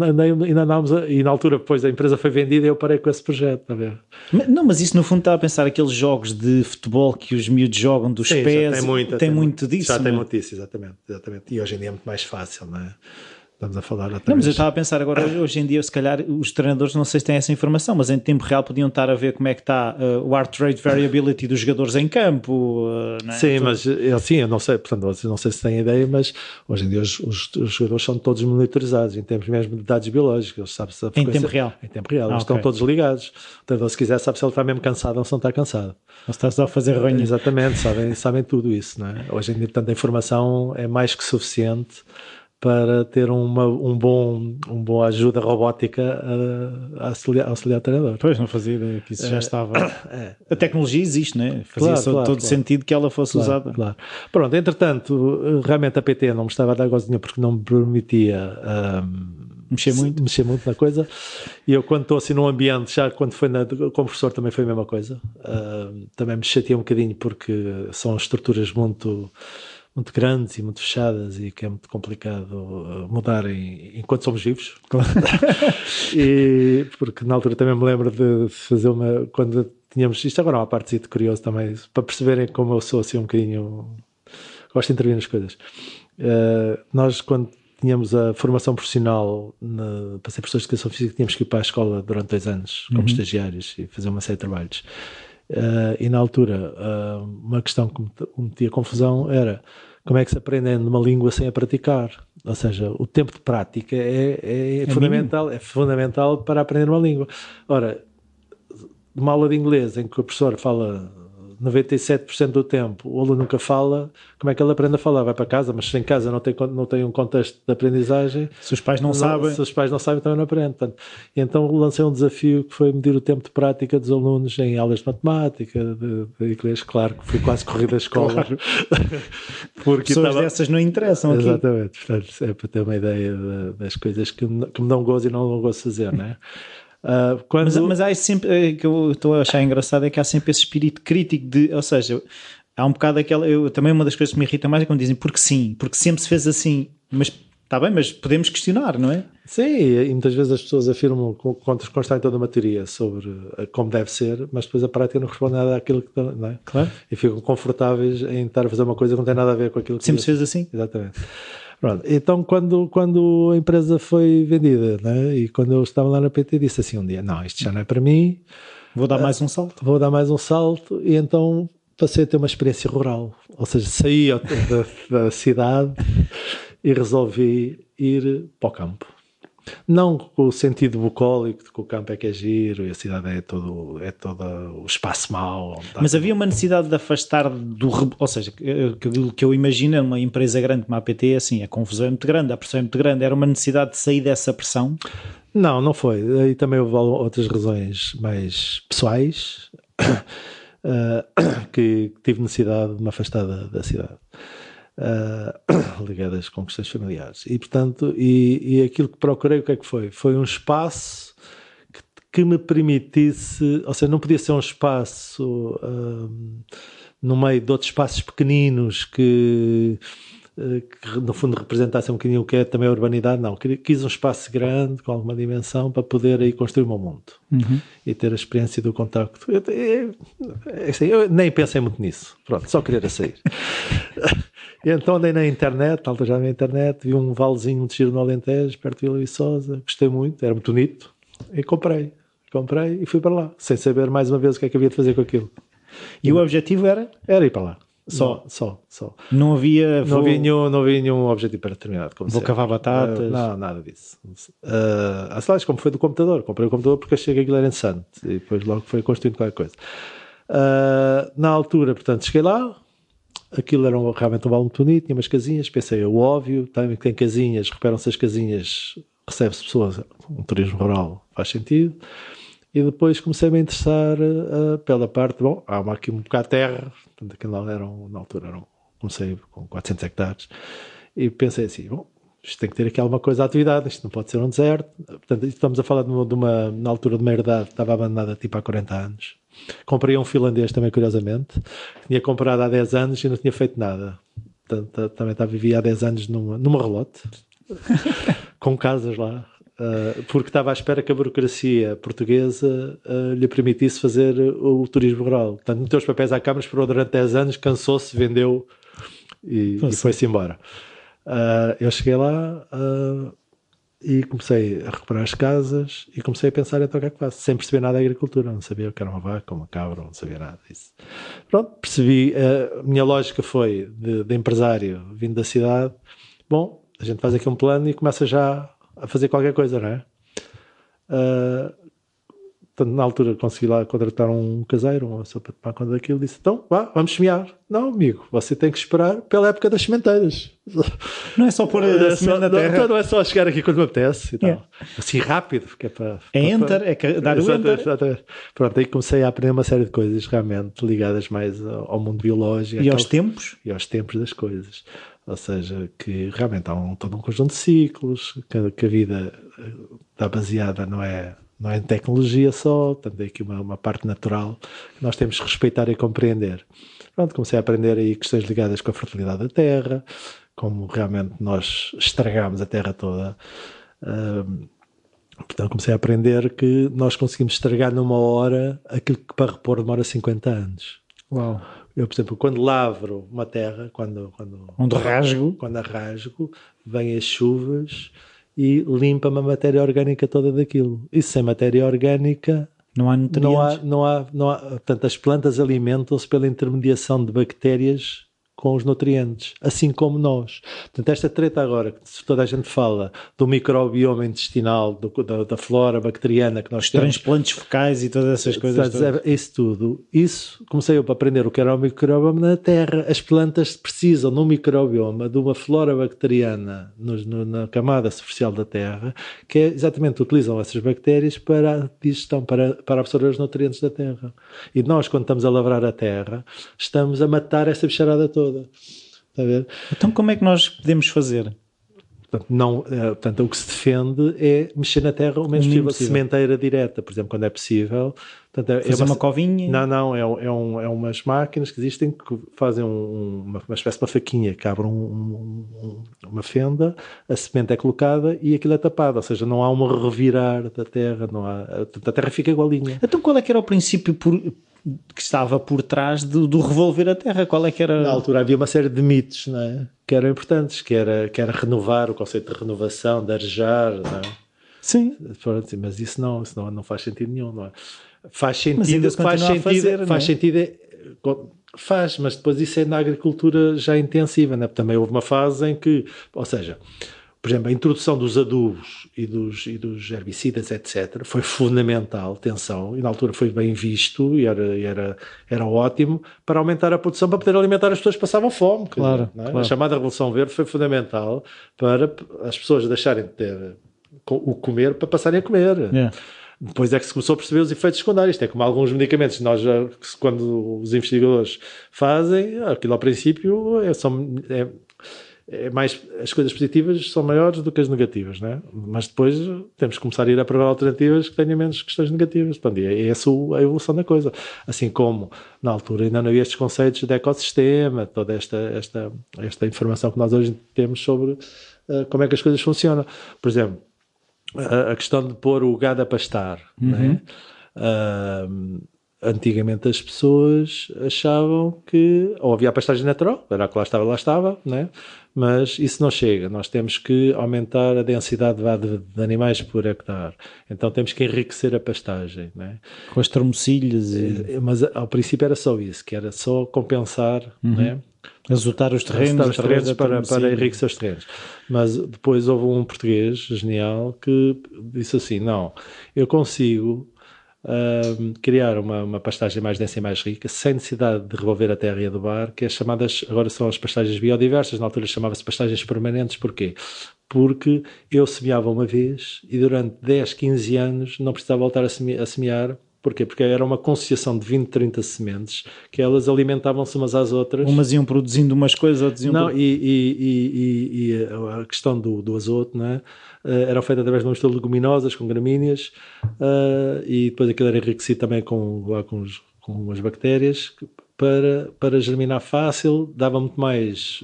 ainda andámos, e na altura depois a empresa foi vendida e eu parei com esse projeto, está a ver? Mas isso no fundo está a pensar aqueles jogos de futebol que os miúdos jogam dos pés, tem muito disso. Já tem muito disso, exatamente. E hoje em dia é muito mais fácil, não é? Estamos a falar Não, mas eu estava a pensar agora, hoje em dia, se calhar, os treinadores, não sei se têm essa informação, mas em tempo real podiam estar a ver como é que está o heart rate variability dos jogadores em campo. Não é? Sim, mas eu não sei, portanto, não sei se têm ideia, mas hoje em dia os jogadores são todos monitorizados em termos mesmo de dados biológicos. Sabe se em tempo real? Em tempo real, eles estão todos ligados. Portanto, se quiser, sabe se ele está mesmo cansado ou se não está cansado. Ou se está só a fazer ranho. Exatamente, sabem tudo isso, não é? Hoje em dia, portanto, a informação é mais que suficiente para ter uma boa ajuda robótica a auxiliar o treinador. Pois, não fazia ideia que isso já estava... A tecnologia existe, não é? Fazia todo sentido que ela fosse usada. Claro. Pronto, entretanto, realmente a PT não me estava a dar gozinha porque não me permitia mexer muito na coisa, e eu quando estou assim num ambiente, já quando foi com o professor também foi a mesma coisa, também me chateei um bocadinho porque são estruturas muito grandes e muito fechadas e que é muito complicado mudar enquanto somos vivos. E porque na altura também me lembro de fazer quando tínhamos, isto agora é uma parte curiosa também, para perceberem como eu sou assim um bocadinho, gosto de intervir nas coisas. Nós quando tínhamos a formação profissional para ser professores de educação física, tínhamos que ir para a escola durante 2 anos como estagiários e fazer uma série de trabalhos. E na altura uma questão que me metia confusão era como é que se aprende numa língua sem a praticar, ou seja, o tempo de prática é fundamental para aprender uma língua. Ora, numa aula de inglês em que o professor fala 97% do tempo, o aluno nunca fala, como é que ele aprende a falar? Vai para casa, mas se em casa não tem um contexto de aprendizagem, se os pais não sabem, também não aprende. Portanto, então lancei um desafio que foi medir o tempo de prática dos alunos em aulas de matemática, de inglês, claro que fui quase corrido à escola. Claro. Porque pessoas dessas não interessam aqui. Exatamente, portanto, é para ter uma ideia das coisas que me dão gozo e não gosto de fazer, não é? Mas há sempre, que eu estou a achar engraçado é que há sempre esse espírito crítico ou seja, há um bocado também uma das coisas que me irrita mais é quando dizem porque sempre se fez assim, mas está bem, mas podemos questionar, não é? Sim, e muitas vezes as pessoas afirmam constroem toda uma teoria sobre como deve ser, mas depois a prática não responde nada àquilo que não é? Claro. E ficam confortáveis em estar a fazer uma coisa que não tem nada a ver com aquilo que sempre se fez assim. Exatamente. Pronto, então quando a empresa foi vendida, né, e quando eu estava lá na PT, disse assim um dia, não, isto já não é para mim, vou dar mais um salto, e então passei a ter uma experiência rural, ou seja, saí da cidade e resolvi ir para o campo. Não com o sentido bucólico de que o campo é que é giro e a cidade é todo o espaço mau. Mas havia uma necessidade de afastar ou seja, aquilo que eu imagino é uma empresa grande como a APT, assim, a confusão é muito grande, a pressão é muito grande, era uma necessidade de sair dessa pressão? Não foi. Aí também houve outras razões mais pessoais que tive necessidade de me afastar da cidade. Ligadas com questões familiares e portanto e aquilo que procurei, o que é que foi um espaço que me permitisse, ou seja, não podia ser um espaço no meio de outros espaços pequeninos que no fundo representassem um bocadinho o que é também a urbanidade. Não, quis um espaço grande com alguma dimensão para poder aí construir o meu mundo e ter a experiência do contacto. Eu nem pensei muito nisso, pronto, só querer sair. E então andei na internet, já na internet, vi um valezinho muito giro no Alentejo, perto de Vila Viçosa, gostei muito, era muito bonito, e comprei e fui para lá, sem saber mais uma vez o que é que havia de fazer com aquilo. E o objetivo era? Era ir para lá. Só. Não havia nenhum objetivo pré-determinado. Vou cavar batatas. Não, nada disso. Sabes como foi do computador? Comprei o computador porque achei que aquilo era interessante e depois logo foi construindo qualquer coisa. Na altura, portanto, cheguei lá. Aquilo era realmente um vale muito bonito, tinha umas casinhas, pensei, o óbvio, também tem casinhas, reparam-se as casinhas, recebe-se pessoas, um turismo rural, faz sentido. E depois comecei-me a interessar pela parte, há aqui um bocado de terra, portanto, aquilo na altura comecei com 400 hectares, e pensei assim, isto tem que ter aqui alguma coisa de atividade, isto não pode ser um deserto. Portanto, estamos a falar na altura de meia-idade, estava abandonada tipo há 40 anos. Comprei um finlandês também, curiosamente, tinha comprado há 10 anos e não tinha feito nada. Portanto, também vivia há 10 anos numa relote, com casas lá, porque estava à espera que a burocracia portuguesa lhe permitisse fazer o turismo rural. Portanto, meteu os papéis à Câmara, esperou durante 10 anos, cansou-se, vendeu e foi-se embora. Eu cheguei lá e comecei a recuperar as casas e comecei a pensar então o que é que faço, sem perceber nada da agricultura, não sabia o que era uma vaca, uma cabra, não sabia nada disso. Pronto, percebi, a minha lógica foi de empresário vindo da cidade, a gente faz aqui um plano e começa já a fazer qualquer coisa, não é? Portanto, na altura consegui lá contratar um caseiro, uma pessoa para tomar conta daquilo, disse, então, vamos semear. Não, amigo, você tem que esperar pela época das sementeiras. Não é só pôr a semente na terra. Não é só chegar aqui quando me apetece. Assim, rápido, porque é para... dar o enter. Exatamente. Pronto, aí comecei a aprender uma série de coisas, realmente, ligadas mais ao mundo biológico. E aos tempos? E aos tempos das coisas. Ou seja, que realmente há todo um conjunto de ciclos, que a vida está baseada, não é em tecnologia só, portanto é aqui uma parte natural que nós temos que respeitar e compreender. Pronto, comecei a aprender aí questões ligadas com a fertilidade da terra, como realmente nós estragamos a terra toda. Portanto, comecei a aprender que nós conseguimos estragar numa hora aquilo que para repor demora 50 anos. Uau! Eu, por exemplo, quando lavro uma terra, quando arrasgo, vêm as chuvas e limpa-me a matéria orgânica toda daquilo. E sem matéria orgânica não há nutrientes. Não há, portanto, as plantas alimentam-se pela intermediação de bactérias com os nutrientes, assim como nós. Portanto, esta treta agora, que toda a gente fala do microbioma intestinal, da flora bacteriana que nós temos. Transplantes fecais e todas essas coisas. Isso comecei eu para aprender o que era o microbioma na Terra. As plantas precisam no microbioma de uma flora bacteriana na camada superficial da Terra, que é exatamente, utilizam essas bactérias para a digestão, para absorver os nutrientes da Terra. E nós, quando estamos a lavrar a Terra, estamos a matar essa bicharada toda. Está a ver? Então como é que nós podemos fazer? Portanto, o que se defende é mexer na terra o menos possível, sementeira direta, por exemplo, quando é possível. Portanto, fazer uma covinha? Não, é umas máquinas que existem que fazem uma espécie de uma faquinha, que abrem uma fenda, a semente é colocada e aquilo é tapado, ou seja, não há um revirar da terra, a terra fica igualinha. Então qual é que era o princípio que estava por trás do revolver a terra? Qual é que era? Na altura havia uma série de mitos, não é? Que eram importantes, que era renovar, o conceito de renovação, de arejar, não é? Sim. Mas isso não faz sentido nenhum, não é? Faz sentido, mas ainda se continua a fazer, faz sentido, mas depois isso é na agricultura já intensiva, não é? Também houve uma fase em que, ou seja, por exemplo, a introdução dos adubos e dos herbicidas, etc., foi fundamental, atenção, e na altura foi bem visto e era ótimo para aumentar a produção, para poder alimentar as pessoas que passavam fome. Claro, Dizer, claro. A chamada Revolução Verde foi fundamental para as pessoas deixarem de ter o comer para passarem a comer. Yeah. Depois é que se começou a perceber os efeitos secundários. Isto é como alguns medicamentos que quando os investigadores fazem, aquilo ao princípio é mais, as coisas positivas são maiores do que as negativas, não é? Mas depois temos que começar a ir a provar alternativas que tenham menos questões negativas. Portanto, é essa a evolução da coisa. Assim como na altura ainda não havia estes conceitos de ecossistema, toda esta informação que nós hoje temos sobre como é que as coisas funcionam. Por exemplo, a questão de pôr o gado a pastar, não é? Antigamente as pessoas achavam que ou havia a pastagem natural, era que lá estava, né? Mas isso não chega, nós temos que aumentar a densidade de animais por hectare, então temos que enriquecer a pastagem, né? Com as tromocilhas mas ao princípio era só isso, que era só compensar, né? Azotar os terrenos, para enriquecer os terrenos. Mas depois houve um português genial que disse assim, não, eu consigo criar uma pastagem mais densa e mais rica, sem necessidade de revolver a terra e adubar, que as chamadas, agora são as pastagens biodiversas, na altura chamava-se pastagens permanentes. Porquê? Porque eu semeava uma vez e durante 10, 15 anos não precisava voltar a semear. Porquê? Porque era uma conciliação de 20, 30 sementes que elas alimentavam-se umas às outras. Umas iam produzindo umas coisas, outras iam... Não, e a questão do azoto, não é? Era feita através de uma mistura de leguminosas com gramíneas e depois aquilo era enriquecido também com umas bactérias para germinar fácil, dava muito mais,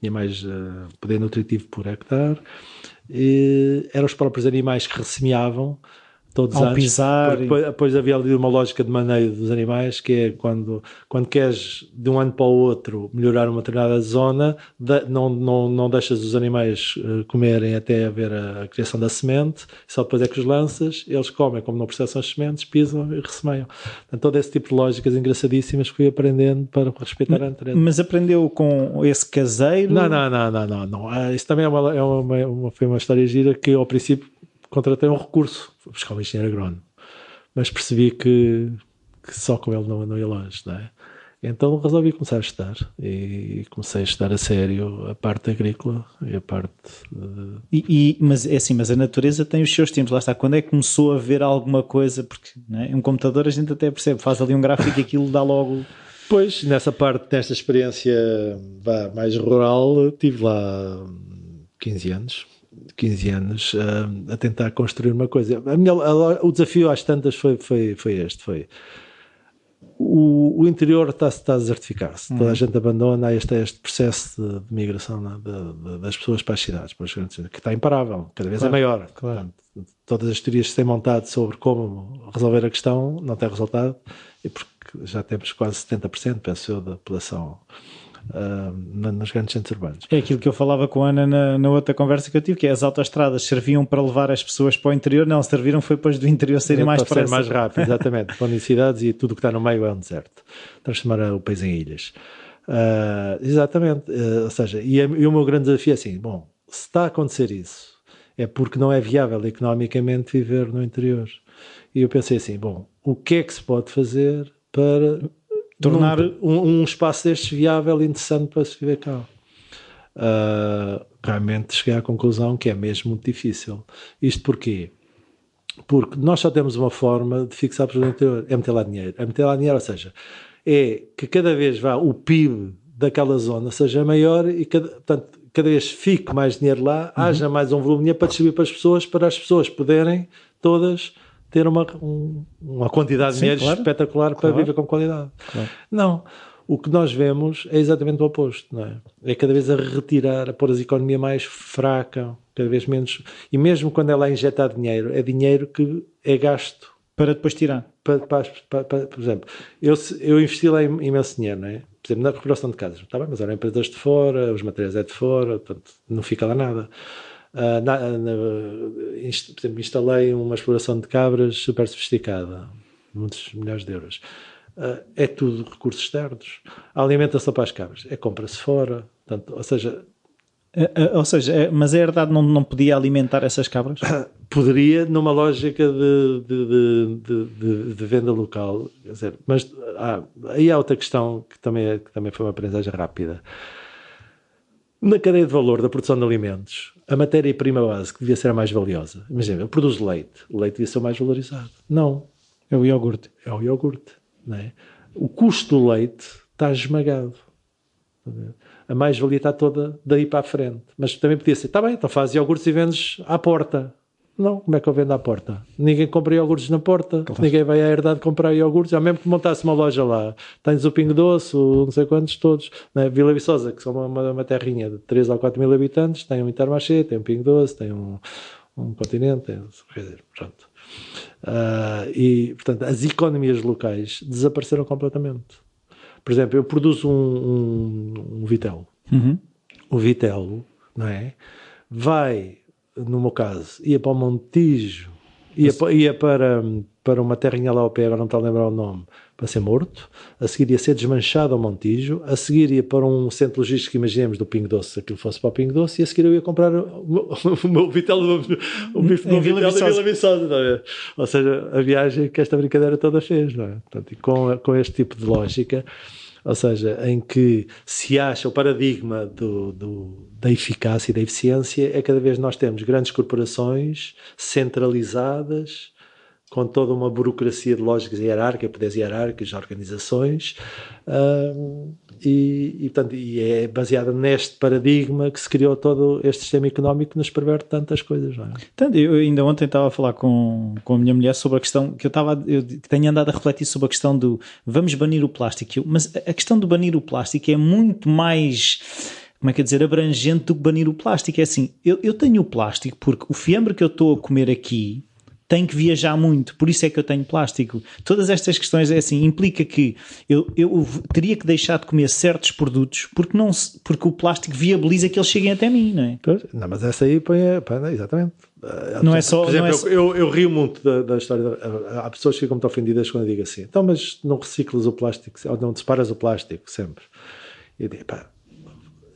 tinha mais poder nutritivo por hectare. Eram os próprios animais que ressemeavam todos ao antes, pisar. Depois havia ali uma lógica de maneio dos animais, que é quando queres de um ano para o outro melhorar uma determinada zona, não deixas os animais comerem até haver a criação da semente, só depois é que os lanças, eles comem, como não processam as sementes, pisam e ressemeiam. Então, todo esse tipo de lógicas engraçadíssimas que fui aprendendo para respeitar a natureza. Mas aprendeu com esse caseiro? Não. Isso também foi uma história gira que ao princípio contratei um recurso, fui buscar um engenheiro agrónomo, mas percebi que só com ele não ia longe, não é? Então resolvi começar a estudar e comecei a estudar a sério a parte agrícola e a parte... Mas é assim, mas a natureza tem os seus tempos, lá está, quando é que começou a ver alguma coisa, porque não é? Um computador a gente até percebe, faz ali um gráfico e aquilo dá logo... Pois, nesta experiência mais rural, tive lá 15 anos a tentar construir uma coisa. O desafio às tantas foi este. O interior está a desertificar-se. Toda a gente abandona este processo de migração das pessoas para as cidades, que está imparável, cada vez é maior. Claro. Portanto, todas as teorias que se têm montado sobre como resolver a questão não têm resultado, e porque já temos quase 70%, penso eu, da população nos grandes centros urbanos. É aquilo que eu falava com a Ana na outra conversa que eu tive, que é as autoestradas serviam para levar as pessoas para o interior, não, serviram foi depois do interior serem mais para ser mais rápido, exatamente, com cidades e tudo o que está no meio é um deserto, transformar o país em ilhas. Exatamente, ou seja, e o meu grande desafio é assim, bom, se está a acontecer isso, é porque não é viável economicamente viver no interior. E eu pensei assim, bom, o que é que se pode fazer para tornar um espaço destes viável e interessante para se viver cá? Realmente cheguei à conclusão que é mesmo muito difícil. Isto porquê? Porque nós só temos uma forma de fixar pessoas no interior, é meter lá dinheiro. Ou seja, é que cada vez o PIB daquela zona seja maior e portanto, cada vez fique mais dinheiro lá, haja mais um volume de dinheiro para distribuir para as pessoas poderem todas ter uma quantidade de dinheiro espetacular para viver com qualidade. Claro. Não. O que nós vemos é exatamente o oposto, não é? É cada vez a retirar, a pôr a economia mais fraca, cada vez menos. E mesmo quando ela é injetar dinheiro, é dinheiro que é gasto. Para depois tirar. Por exemplo, eu investi lá imenso dinheiro, não é? Por exemplo, na recuperação de casas. Está bem, mas eram empresas de fora, os materiais é de fora, portanto, não fica lá nada. Por exemplo, instalei uma exploração de cabras super sofisticada, muitos milhares de euros. É tudo recursos externos. A alimentação para as cabras compra-se fora. Portanto, ou seja, Ou seja, mas a herdade não podia alimentar essas cabras? Poderia, numa lógica de venda local, quer dizer, mas aí há outra questão que também foi uma aprendizagem rápida. Na cadeia de valor da produção de alimentos, a matéria-prima base que devia ser a mais valiosa, imagina, eu produzo leite, o leite devia ser o mais valorizado. Não. É o iogurte. É o iogurte, não é? O custo do leite está esmagado. A mais-valia está toda daí para a frente. Mas também podia ser, está bem, então fazes iogurtes e vendes à porta. Não, como é que eu vendo à porta? Ninguém compra iogurtes na porta, claro. Ninguém vai à herdade comprar iogurtes, já mesmo que montasse uma loja lá, tens o Pingo Doce, não sei quantos todos, né? Vila Viçosa, que são uma terrinha de 3 ou 4 mil habitantes, tem um Intermarché, tem um Pingo Doce, tem um Continente, quer dizer, pronto. E, portanto, as economias locais desapareceram completamente. Por exemplo, eu produzo um vitelo. Uhum. O vitelo, não é? Vai, no meu caso, ia para o Montijo, ia para uma terrinha lá ao pé, agora não está a lembrar o nome, para ser morto. A seguir ia ser desmanchado ao Montijo. A seguir ia para um centro logístico, imaginemos, do Pingo Doce, se aquilo fosse para o Pingo Doce. E a seguir eu ia comprar o meu vitelo, o bife do meu vitelo em Vila Viçosa. Não é? Ou seja, a viagem que esta brincadeira toda fez, não é? Portanto, e com este tipo de lógica, ou seja, em que se acha o paradigma da eficácia e da eficiência, é cada vez nós temos grandes corporações centralizadas, com toda uma burocracia de lógicas hierárquicas, poderes hierárquicos, organizações, portanto, é baseada neste paradigma que se criou todo este sistema económico que nos perverte tantas coisas, não é? Portanto, eu ainda ontem estava a falar com a minha mulher sobre a questão, que eu tenho andado a refletir sobre a questão do vamos banir o plástico, mas a questão do banir o plástico é muito mais, como é que é dizer, abrangente do que banir o plástico. É assim, eu tenho o plástico porque o fiambre que eu estou a comer aqui tem que viajar muito, por isso é que eu tenho plástico. Todas estas questões é assim, implica que eu teria que deixar de comer certos produtos porque o plástico viabiliza que eles cheguem até mim, não é? Não, mas essa aí exatamente. Não é só... Por exemplo, eu rio muito da história. Há pessoas que ficam muito ofendidas quando eu digo assim, então, mas não reciclas o plástico, ou não disparas o plástico sempre. Eu digo,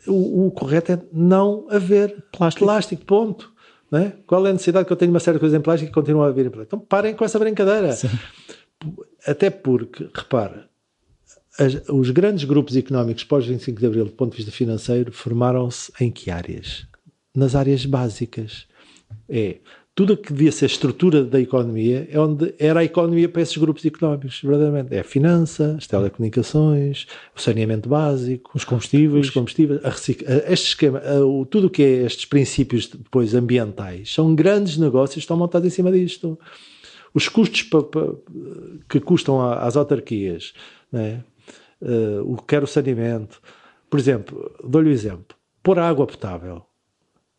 o correto é não haver plástico, ponto. Não é? Qual é a necessidade que eu tenho de uma série de coisas em plástico e continua a vir em plástico? Então parem com essa brincadeira. Sim. Até porque, repara, os grandes grupos económicos pós-25 de Abril, do ponto de vista financeiro, formaram-se em que áreas? Nas áreas básicas. Tudo o que devia ser a estrutura da economia é onde era a economia para esses grupos económicos, verdadeiramente. É a finança, as telecomunicações, o saneamento básico, os combustíveis, este esquema, tudo o que é estes princípios depois ambientais, são grandes negócios que estão montados em cima disto. Os custos que custam às autarquias, não é? Quer o saneamento. Por exemplo, dou-lhe o exemplo, pôr água potável,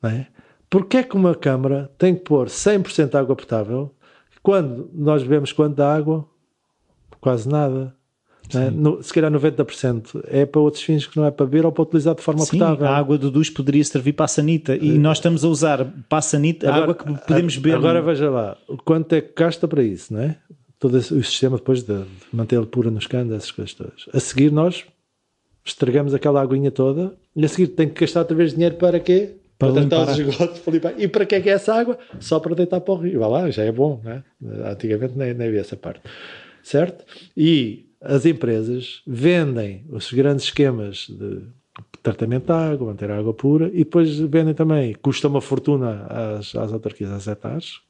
não é? Porquê é que uma Câmara tem que pôr 100% de água potável quando nós bebemos quanto da água? Quase nada. Né? Se calhar 90% é para outros fins que não é para beber ou para utilizar de forma potável. A água do duche poderia servir para a sanita e nós estamos a usar para a sanita a água que podemos beber. Agora veja lá, quanto é que gasta para isso, não é? Todo o sistema depois de mantê-lo pura nos canos, essas coisas todas. A seguir nós estragamos aquela aguinha toda e a seguir tem que gastar outra vez dinheiro para quê? Para tratar os esgotos, para limpar. E para que é essa água? Só para deitar para o rio. Vai lá, já é bom, né? Antigamente nem havia essa parte. Certo? E as empresas vendem os grandes esquemas de tratamento de água, manter a água pura, e depois vendem também, custa uma fortuna às autarquias, às hectares,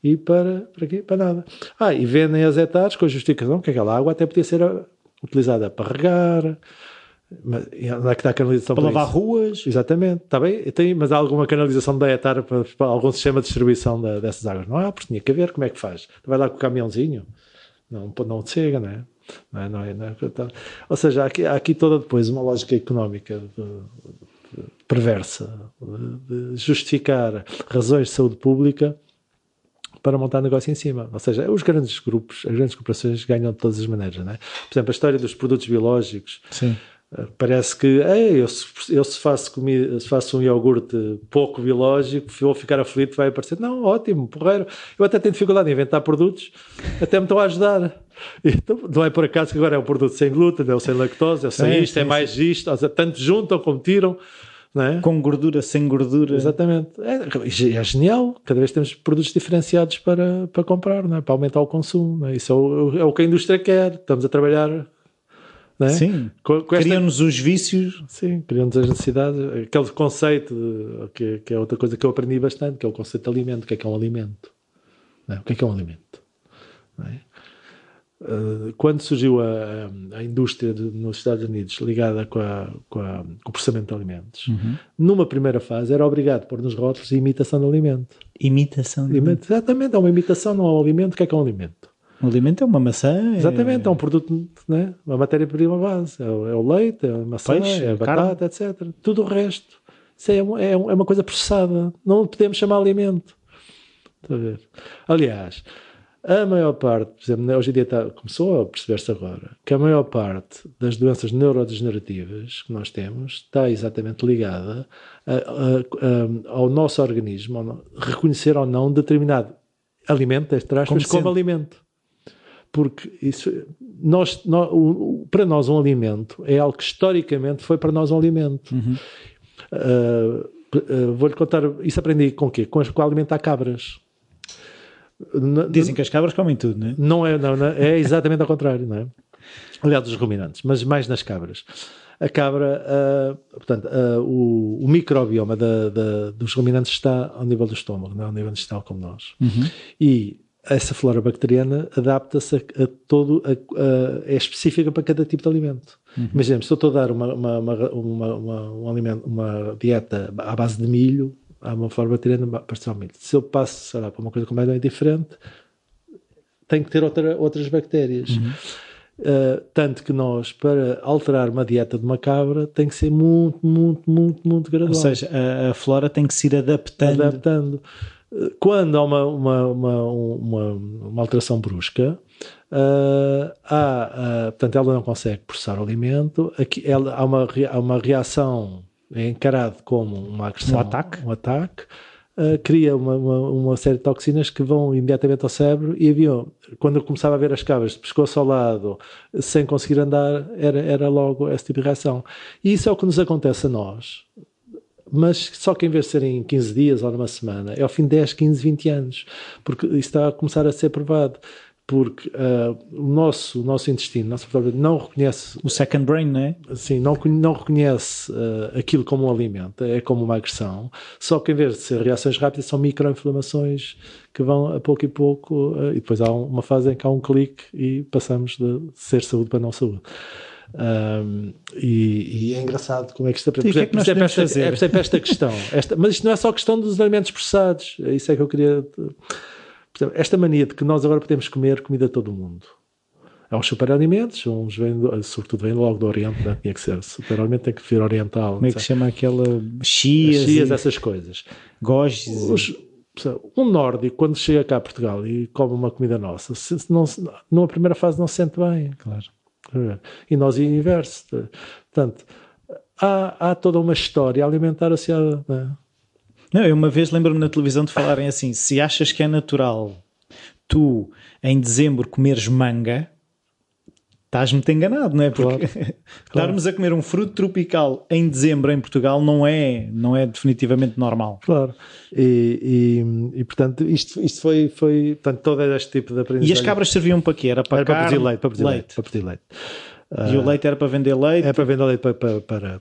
e para quê? Para nada. E vendem as hectares com a justificação que aquela água até podia ser utilizada para regar, mas não é que dá canalização para lavar ruas. Exatamente, está bem, mas há alguma canalização da hectare para algum sistema de distribuição dessas águas? Não há, porque tinha que haver. Como é que faz? Vai lá com o caminhãozinho? Não chega, não é? Não é. Ou seja, há aqui toda depois uma lógica económica perversa de justificar razões de saúde pública para montar negócio em cima. Ou seja, os grandes grupos, as grandes corporações ganham de todas as maneiras, não é? Por exemplo, a história dos produtos biológicos. Sim. Parece que eu se faço um iogurte pouco biológico, vou ficar aflito, vai aparecer. Não, ótimo, porreiro. Eu até tenho dificuldade em inventar produtos, até me estão a ajudar. Então, não é por acaso que agora é um produto sem glúten, é o sem lactose, é o sem isto, é mais isto. Ou seja, tanto juntam como tiram. não é? Com gordura, sem gordura. Exatamente. É genial. Cada vez temos produtos diferenciados para comprar, não é? Para aumentar o consumo. Não é? Isso é o que a indústria quer. Estamos a trabalhar. Não é? Sim. Com criam-nos os vícios. Sim, criam-nos as necessidades. Aquele conceito, que é outra coisa que eu aprendi bastante, que é o conceito de alimento. O que é um alimento? Não é? O que é um alimento? Não é? Quando surgiu a indústria nos Estados Unidos ligada com o processamento de alimentos, numa primeira fase era obrigado a pôr nos rótulos imitação de alimento. Imitação de alimento. Exatamente, é uma imitação, não é um alimento. O que é um alimento? Um alimento é uma maçã. Exatamente, é um produto, né? Uma matéria-prima base. É o leite, é a maçã, peixe, é a batata, etc. Tudo o resto. Isso é uma coisa processada. Não podemos chamar alimento. Está a ver? Aliás, a maior parte, por exemplo, hoje em dia começou a perceber-se agora, que a maior parte das doenças neurodegenerativas que nós temos está exatamente ligada ao nosso organismo, reconhecer ou não determinado alimento, entre aspas, como alimento. Porque isso, para nós um alimento é algo que historicamente foi para nós um alimento. Vou-lhe contar, isso aprendi com o quê? Com alimentar cabras. Dizem que as cabras comem tudo, não é? Não, é exatamente ao contrário, não é? Aliás, dos ruminantes, mas mais nas cabras. A cabra, portanto, o microbioma dos ruminantes está ao nível do estômago, não é ao nível intestinal como nós. E essa flora bacteriana adapta-se a todo, é específica para cada tipo de alimento. Imaginemos, se eu estou a dar um alimento, uma dieta à base de milho, há uma flora bacteriana para ao milho. Se eu passo, sei lá, para uma coisa completamente diferente, tenho que ter outras bactérias. Tanto que nós, para alterar uma dieta de uma cabra, tem que ser muito gradual. Ou seja, a flora tem que se ir adaptando. Quando há uma alteração brusca, portanto, ela não consegue processar o alimento, há uma reação, é encarado como uma agressão, um ataque, cria uma série de toxinas que vão imediatamente ao cérebro. E quando eu começava a ver as cabras de pescoço ao lado, sem conseguir andar, era logo esse tipo de reação. E isso é o que nos acontece a nós. Mas só que em vez de ser em 15 dias ou numa semana, é ao fim de 10, 15, 20 anos. Porque isso está a começar a ser provado. Porque o nosso intestino, nosso não reconhece... O second brain, não é? Sim, não reconhece aquilo como um alimento, é como uma agressão. Só que em vez de ser reações rápidas, são microinflamações que vão a pouco e pouco, e depois há uma fase em que há um clique e passamos de ser saúde para não saúde. E é engraçado como é que isto aprende. É sempre esta questão. Mas isto não é só questão dos alimentos processados. Isso é que eu queria... Esta mania de que nós agora podemos comer comida de todo o mundo. Há uns superalimentos, uns sobretudo vêm logo do Oriente, não tinha que ser. Superalimento tem que vir oriental. Como é que se chama aquela chias, essas coisas. Gojis. Um nórdico, quando chega cá a Portugal e come uma comida nossa, numa primeira fase não se sente bem. Claro. E nós e o inverso. Portanto, há toda uma história alimentar associada. Não, eu uma vez lembro-me na televisão de falarem assim: se achas que é natural tu em dezembro comeres manga, estás muito enganado, não é? Porque estarmos a comer um fruto tropical em dezembro em Portugal não é definitivamente normal. Claro. E portanto, isto foi portanto, todo este tipo de aprendizagem. E as cabras serviam para quê? Era para produzir leite. E o leite era para vender leite? É para vender leite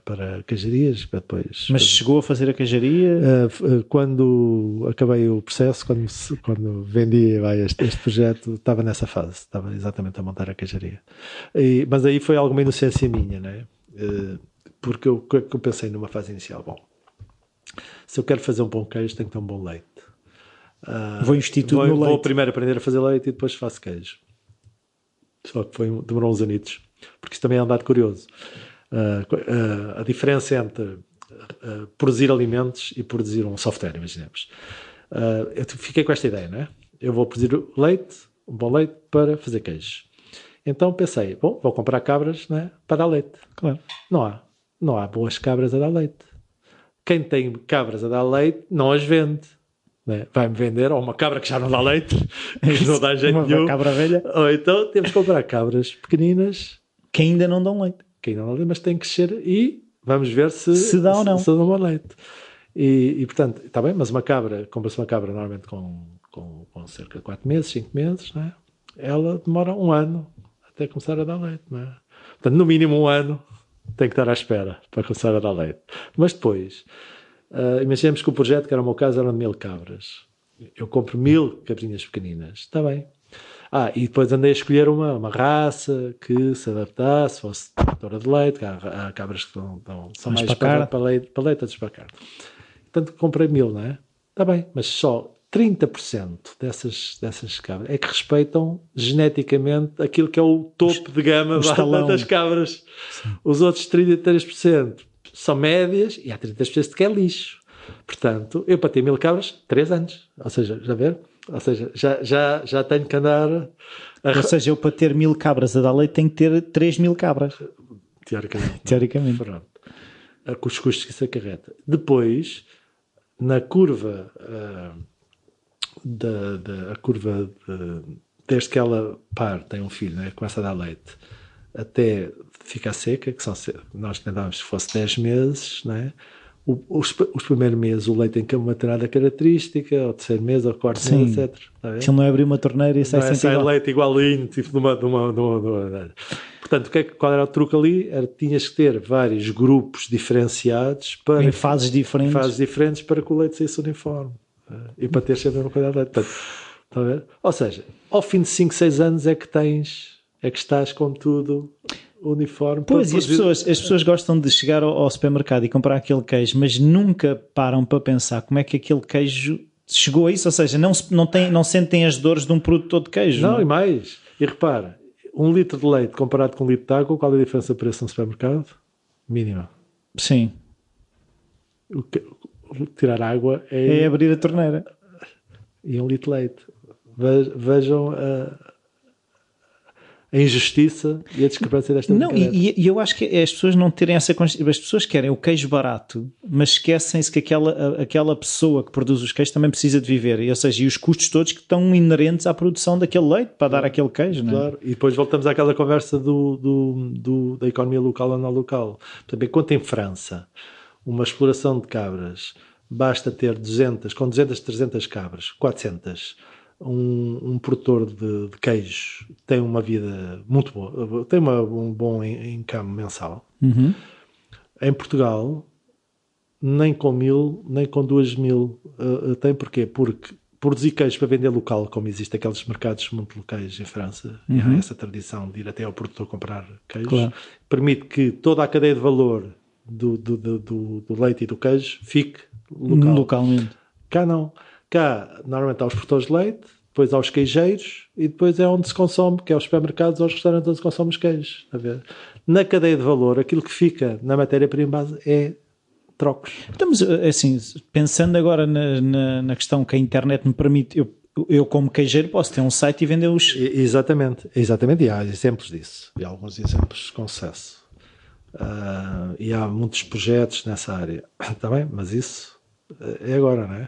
para queijarias, para depois... Mas chegou a fazer a queijaria? Quando acabei o processo, quando vendi este projeto, estava nessa fase, estava exatamente a montar a queijaria. Mas aí foi alguma inocência minha, não é? Porque eu pensei numa fase inicial, bom, se eu quero fazer um bom queijo, tenho que ter um bom leite. Vou investir tudo no leite. Vou primeiro aprender a fazer leite e depois faço queijo. Só que demorou uns anitos. Porque isso também é um dado curioso. A diferença entre produzir alimentos e produzir um software, imaginemos. Eu fiquei com esta ideia, não é? Eu vou produzir leite, um bom leite, para fazer queijo. Então pensei, bom, vou comprar cabras, não é? Para dar leite. Claro. Não há boas cabras a dar leite. Quem tem cabras a dar leite não as vende. É? Vai-me vender ou uma cabra que já não dá leite, que não dá jeito nenhum. Uma cabra velha. Ou então temos que comprar cabras pequeninas que ainda não dão leite. Mas têm que crescer e vamos ver se dá ou não. Se dá um bom leite. E portanto, está bem, mas compra-se uma cabra normalmente com cerca de 4 meses, 5 meses, não é? Ela demora 1 ano até começar a dar leite, não é? Portanto, no mínimo 1 ano tem que estar à espera para começar a dar leite. Mas depois, imaginemos que o projeto, que era o meu caso, eram de 1000 cabras. Eu compro 1000 cabrinhas pequeninas, está bem. E depois andei a escolher uma raça que se adaptasse, fosse produtora de leite, que há cabras que são mais para leite, outras para carne. Portanto, comprei 1000, não é? Está bem, mas só 30% dessas cabras é que respeitam geneticamente aquilo que é o topo de gama das cabras. Sim. Os outros 33% são médias e há 33% que é lixo. Portanto, eu para ter 1000 cabras, 3 anos. Ou seja, já tenho que andar... Ou seja, eu para ter 1000 cabras a dar leite tenho que ter 3000 cabras. Teoricamente. Pronto. Com os custos que isso acarreta. Depois, na curva... desde que ela tem um filho, né, começa a dar leite, até ficar seca, nós tentávamos que fosse 10 meses, né? Os primeiros meses o leite tem uma determinada característica, ao terceiro mês, ao quarto mês, etc. Se ele não abrir uma torneira e sai leite igualinho, tipo de uma... Portanto, qual era o truque ali? Tinhas que ter vários grupos diferenciados em fases diferentes para que o leite saísse uniforme. E para ter sempre a mesma quantidade de leite. Portanto, está a ver? Ou seja, ao fim de 5, 6 anos é que estás com tudo uniforme. Pois, e as pessoas gostam de chegar ao supermercado e comprar aquele queijo, mas nunca param para pensar como é que aquele queijo chegou a isso, ou seja, não sentem as dores de um produtor de queijo. Não, e mais. E repara, 1 litro de leite comparado com 1 litro de água, qual é a diferença de preço no supermercado? Mínima. Sim. Tirar água é abrir a torneira. E 1 litro de leite. Vejam a injustiça e a discrepância desta brincadeira. E eu acho que as pessoas não terem essa consciência. As pessoas querem o queijo barato, mas esquecem-se que aquela pessoa que produz os queijos também precisa de viver. Ou seja, e os custos todos que estão inerentes à produção daquele leite para dar aquele queijo. Não é? Claro. E depois voltamos àquela conversa da economia local ou não local. Portanto, enquanto em França uma exploração de cabras basta ter 200, 300 cabras, 400, um produtor de queijo tem uma vida muito boa, tem um bom income mensal. Uhum. Em Portugal, nem com 1000, nem com 2000 tem. Porquê? Porque produzir queijo para vender local, como existe aqueles mercados muito locais em França, e há essa tradição de ir até ao produtor comprar queijo, claro, permite que toda a cadeia de valor do leite e do queijo fique localmente. Cá não. Cá, normalmente há os produtores de leite, depois há os queijeiros e depois é onde se consome, que é os supermercados ou os restaurantes onde se consome os queijos. A ver? Na cadeia de valor, aquilo que fica na matéria-prima base é trocos. Estamos, assim, pensando agora na questão que a internet me permite, eu como queijeiro posso ter um site e vender os... Exatamente. E há exemplos disso. E há alguns exemplos com sucesso. E há muitos projetos nessa área. Está bem? Mas isso é agora, não é?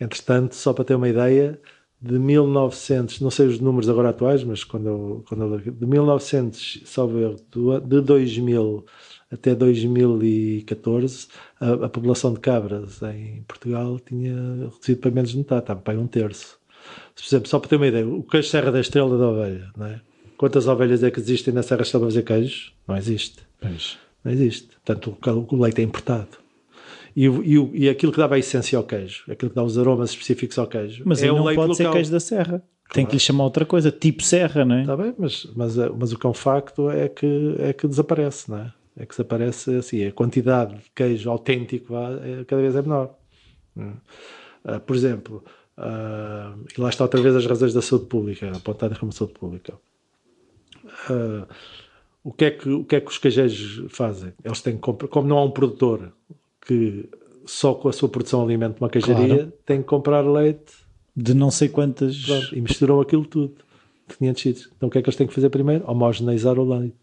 Entretanto, só para ter uma ideia, de 1900, não sei os números agora atuais, mas de 1900, só ver, de 2000 até 2014, a população de cabras em Portugal tinha reduzido para menos de metade, estava para aí 1/3. Por exemplo, só para ter uma ideia, o queijo Serra da Estrela da ovelha, não é? Quantas ovelhas é que existem na Serra da Estrela para fazer queijo? Não existe. Não existe. Portanto, o leite é importado. E aquilo que dava a essência ao queijo, aquilo que dá os aromas específicos ao queijo, mas é o não leite pode local. Ser queijo da Serra. Claro. Tem que lhe chamar outra coisa, tipo Serra, não é? Está bem, mas o que é um facto é que desaparece, não é? É que desaparece assim, a quantidade de queijo autêntico cada vez é menor. Por exemplo, e lá está outra vez as razões da saúde pública, apontadas como saúde pública. O que é que os queijeiros fazem? Eles têm que comprar, como não há um produtor que só com a sua produção alimenta uma queijaria, claro, tem que comprar leite de não sei quantas... Pronto, e misturam aquilo tudo de 500 sítios. Então o que é que eles têm que fazer primeiro? Homogeneizar o leite,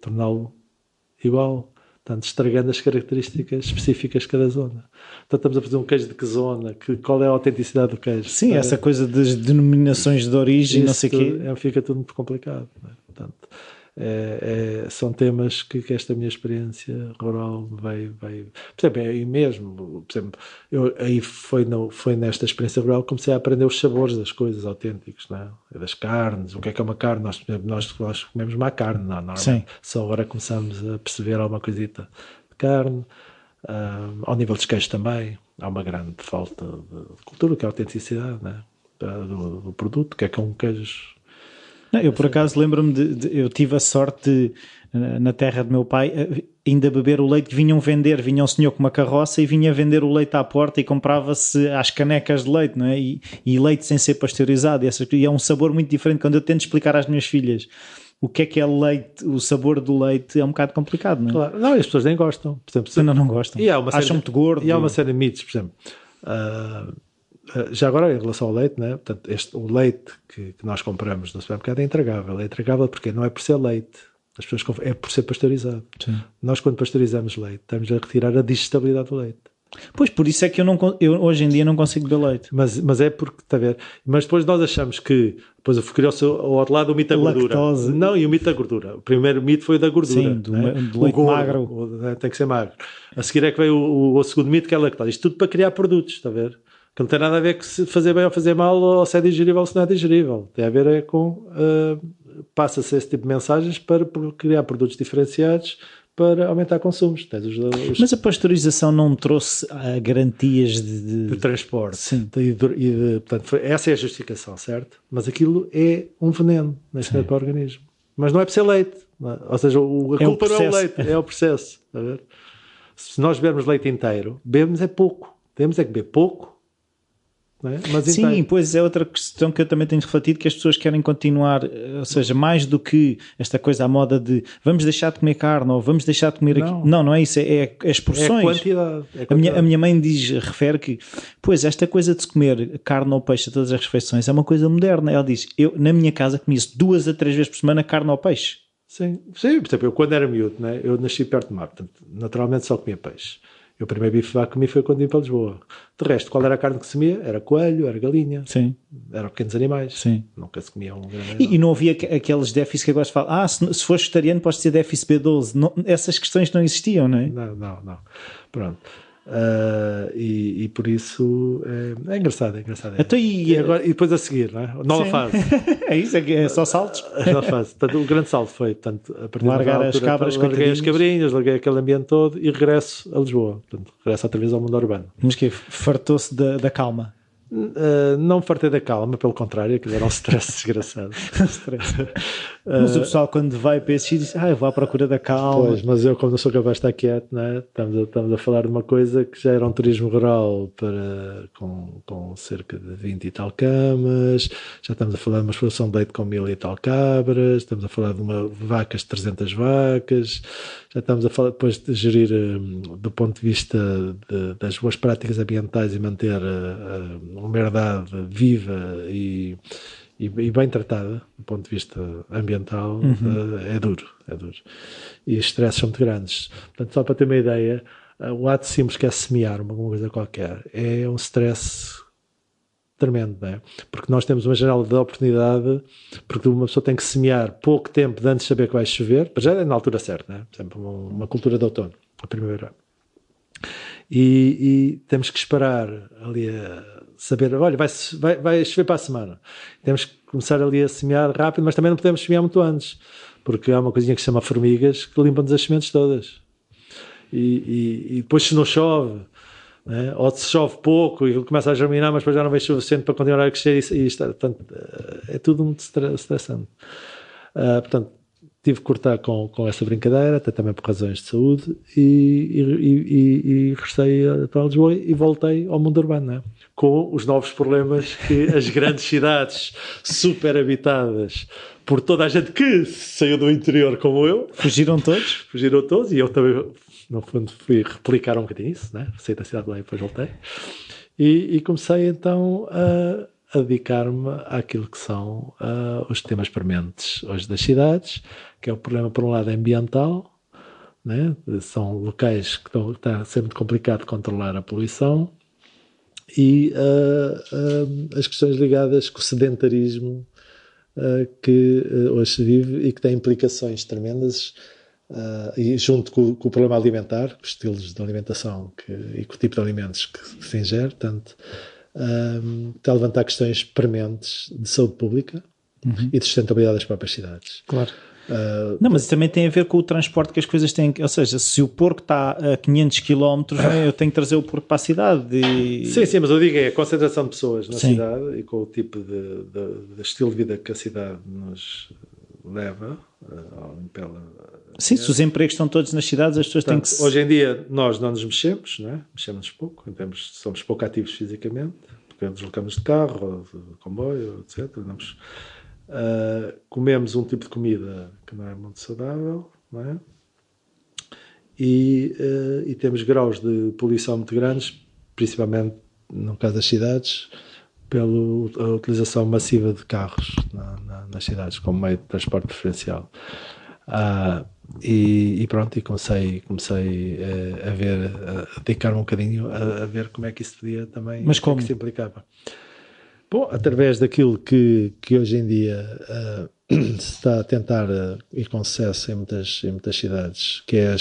torná-lo igual, portanto, estragando as características específicas de cada zona. Então estamos a fazer um queijo de que zona, qual é a autenticidade do queijo? Sim, essa coisa das denominações de origem, não sei o quê. Fica tudo muito complicado, não é? Portanto, São temas que esta minha experiência rural veio. Por exemplo, aí mesmo, por exemplo, aí foi nesta experiência rural que comecei a aprender os sabores das coisas autênticos, não é? Das carnes, o que é uma carne. Nós comemos má carne, não, normalmente. Só agora começamos a perceber alguma coisita de carne. Ao nível dos queijos também há uma grande falta de cultura, que é a autenticidade, não é? do produto, que é um queijo. Não, eu por acaso lembro-me eu tive a sorte na terra do meu pai ainda beber o leite que vinha um senhor com uma carroça e vinha vender o leite à porta e comprava-se às canecas de leite, não é? E leite sem ser pasteurizado, e é um sabor muito diferente. Quando eu tento explicar às minhas filhas o que é leite, o sabor do leite, é um bocado complicado, não é? Claro. Não, as pessoas nem gostam. Por exemplo, não gostam. Acham muito gordo. E há uma série de mitos, por exemplo. Já agora, em relação ao leite, né? Portanto, o leite que nós compramos no supermercado é intragável. É intragável porque não é por ser leite. As pessoas é por ser pasteurizado. Sim. Nós, quando pasteurizamos leite, estamos a retirar a digestibilidade do leite. Pois, por isso é que eu hoje em dia não consigo beber leite. Mas é porque, está a ver? Mas depois nós achamos que, depois eu criou-se ao outro lado o mito da gordura. Lactose. Não, e o mito da gordura. O primeiro mito foi o da gordura. Sim, do leite gordo, magro. Tem que ser magro. A seguir é que veio o segundo mito, que é a lactose. Isto tudo para criar produtos, está a ver? Que não tem nada a ver com se fazer bem ou fazer mal, ou se é digerível ou se não é digerível. Tem a ver com... passa-se esse tipo de mensagens para criar produtos diferenciados para aumentar consumos. Mas a pasteurização não trouxe garantias de transporte. Sim. Portanto, essa é a justificação, certo? Mas aquilo é um veneno neste momento para o organismo. Mas não é por ser leite. Não é? Ou seja, a culpa não é o leite, é o processo. Está a ver? Se nós bebermos leite inteiro, bebemos é pouco. Temos é que beber pouco. Não é? Mas sim, inteiro. Pois é outra questão que eu também tenho refletido, que as pessoas querem continuar, ou seja, mais do que esta coisa à moda de vamos deixar de comer carne ou vamos deixar de comer aquilo. Não é isso, é as porções. É a quantidade. A minha mãe refere que, pois, esta coisa de se comer carne ou peixe a todas as refeições é uma coisa moderna. Ela diz, eu na minha casa comia-se 2 a 3 vezes por semana carne ou peixe. Sim. Por exemplo, eu quando era miúdo, né, eu nasci perto do mar, portanto, naturalmente só comia peixe. O primeiro bife que comi foi quando vim para Lisboa. De resto, qual era a carne que se comia? Era coelho, era galinha. Sim. Eram pequenos animais. Sim. Nunca se comia um grande e não havia aqueles déficits que agora se fala, se for vegetariano podes ter déficit B12. Não, essas questões não existiam, não é? Não. Pronto. E por isso é engraçado. Então, e depois a seguir, não é? Nova fase. É isso, é só saltos. Nova fase. Portanto, o grande salto foi, portanto, a partir largar as cabras, larguei as cabrinhas, larguei aquele ambiente todo e regresso a Lisboa. Portanto, regresso outra vez ao mundo urbano. Mas que fartou-se da calma? Não fartei da calma, pelo contrário, aquilo era um stress desgraçado. Mas o pessoal quando vai para esse diz, eu vou à procura da calma. Pois, mas eu como não sou capaz de estar quieto, né? Estamos a falar de uma coisa que já era um turismo rural com cerca de 20 e tal camas, já estamos a falar de uma exploração de leite com 1000 e tal cabras, estamos a falar de vacas de 300 vacas, já estamos a falar depois de gerir do ponto de vista das boas práticas ambientais e manter uma herdade viva e bem tratada do ponto de vista ambiental. É duro. E os estresses são muito grandes. Portanto, só para ter uma ideia, o ato simples que é semear uma coisa qualquer é um stress tremendo, não é? Porque nós temos uma janela de oportunidade, porque uma pessoa tem que semear pouco tempo antes de saber que vai chover, já é na altura certa, não é? Por exemplo, uma cultura de outono, a primavera. E temos que esperar ali a saber, olha, vai chover para a semana. Temos que começar ali a semear rápido, mas também não podemos semear muito antes, porque há uma coisinha que se chama formigas que limpam-nos as sementes todas. E depois se não chove, né? Ou se chove pouco e começa a germinar, mas depois já não vem suficiente para continuar a crescer e está, portanto, é tudo muito estressante. Portanto, tive que cortar com essa brincadeira, até também por razões de saúde, e regressei para Lisboa e voltei ao mundo urbano, né? Com os novos problemas que as grandes cidades super habitadas por toda a gente que saiu do interior como eu. Fugiram todos e eu também, no fundo, fui replicar um bocadinho isso, né? Saí da cidade de Belém e depois voltei. E comecei então a dedicar-me àquilo que são os temas prementes hoje das cidades, que é o problema, por um lado, ambiental, né? São locais que está a ser muito complicado controlar a poluição, e as questões ligadas com o sedentarismo que hoje se vive e que tem implicações tremendas, e junto com o problema alimentar, com os estilos de alimentação e com o tipo de alimentos que se ingere, portanto, está a levantar questões prementes de saúde pública e de sustentabilidade das próprias cidades. Claro. Não, mas isso também tem a ver com o transporte que as coisas têm, ou seja, se o porco está a 500 km, eu tenho que trazer o porco para a cidade. Sim, mas eu digo a concentração de pessoas na cidade e com o tipo de estilo de vida que a cidade nos leva Sim, se os empregos estão todos nas cidades, as pessoas têm que... Hoje em dia nós não nos mexemos, não é? Mexemos pouco, somos pouco ativos fisicamente, porque deslocamos de carro, ou de comboio, etc. Comemos um tipo de comida que não é muito saudável, não é? E temos graus de poluição muito grandes, principalmente no caso das cidades, pela utilização massiva de carros nas cidades como meio de transporte preferencial. E pronto, e comecei a dedicar-me um bocadinho a ver como é que isso podia também, mas como? Que se implicava. Bom, através daquilo que hoje em dia se está a tentar ir com sucesso em muitas cidades, que é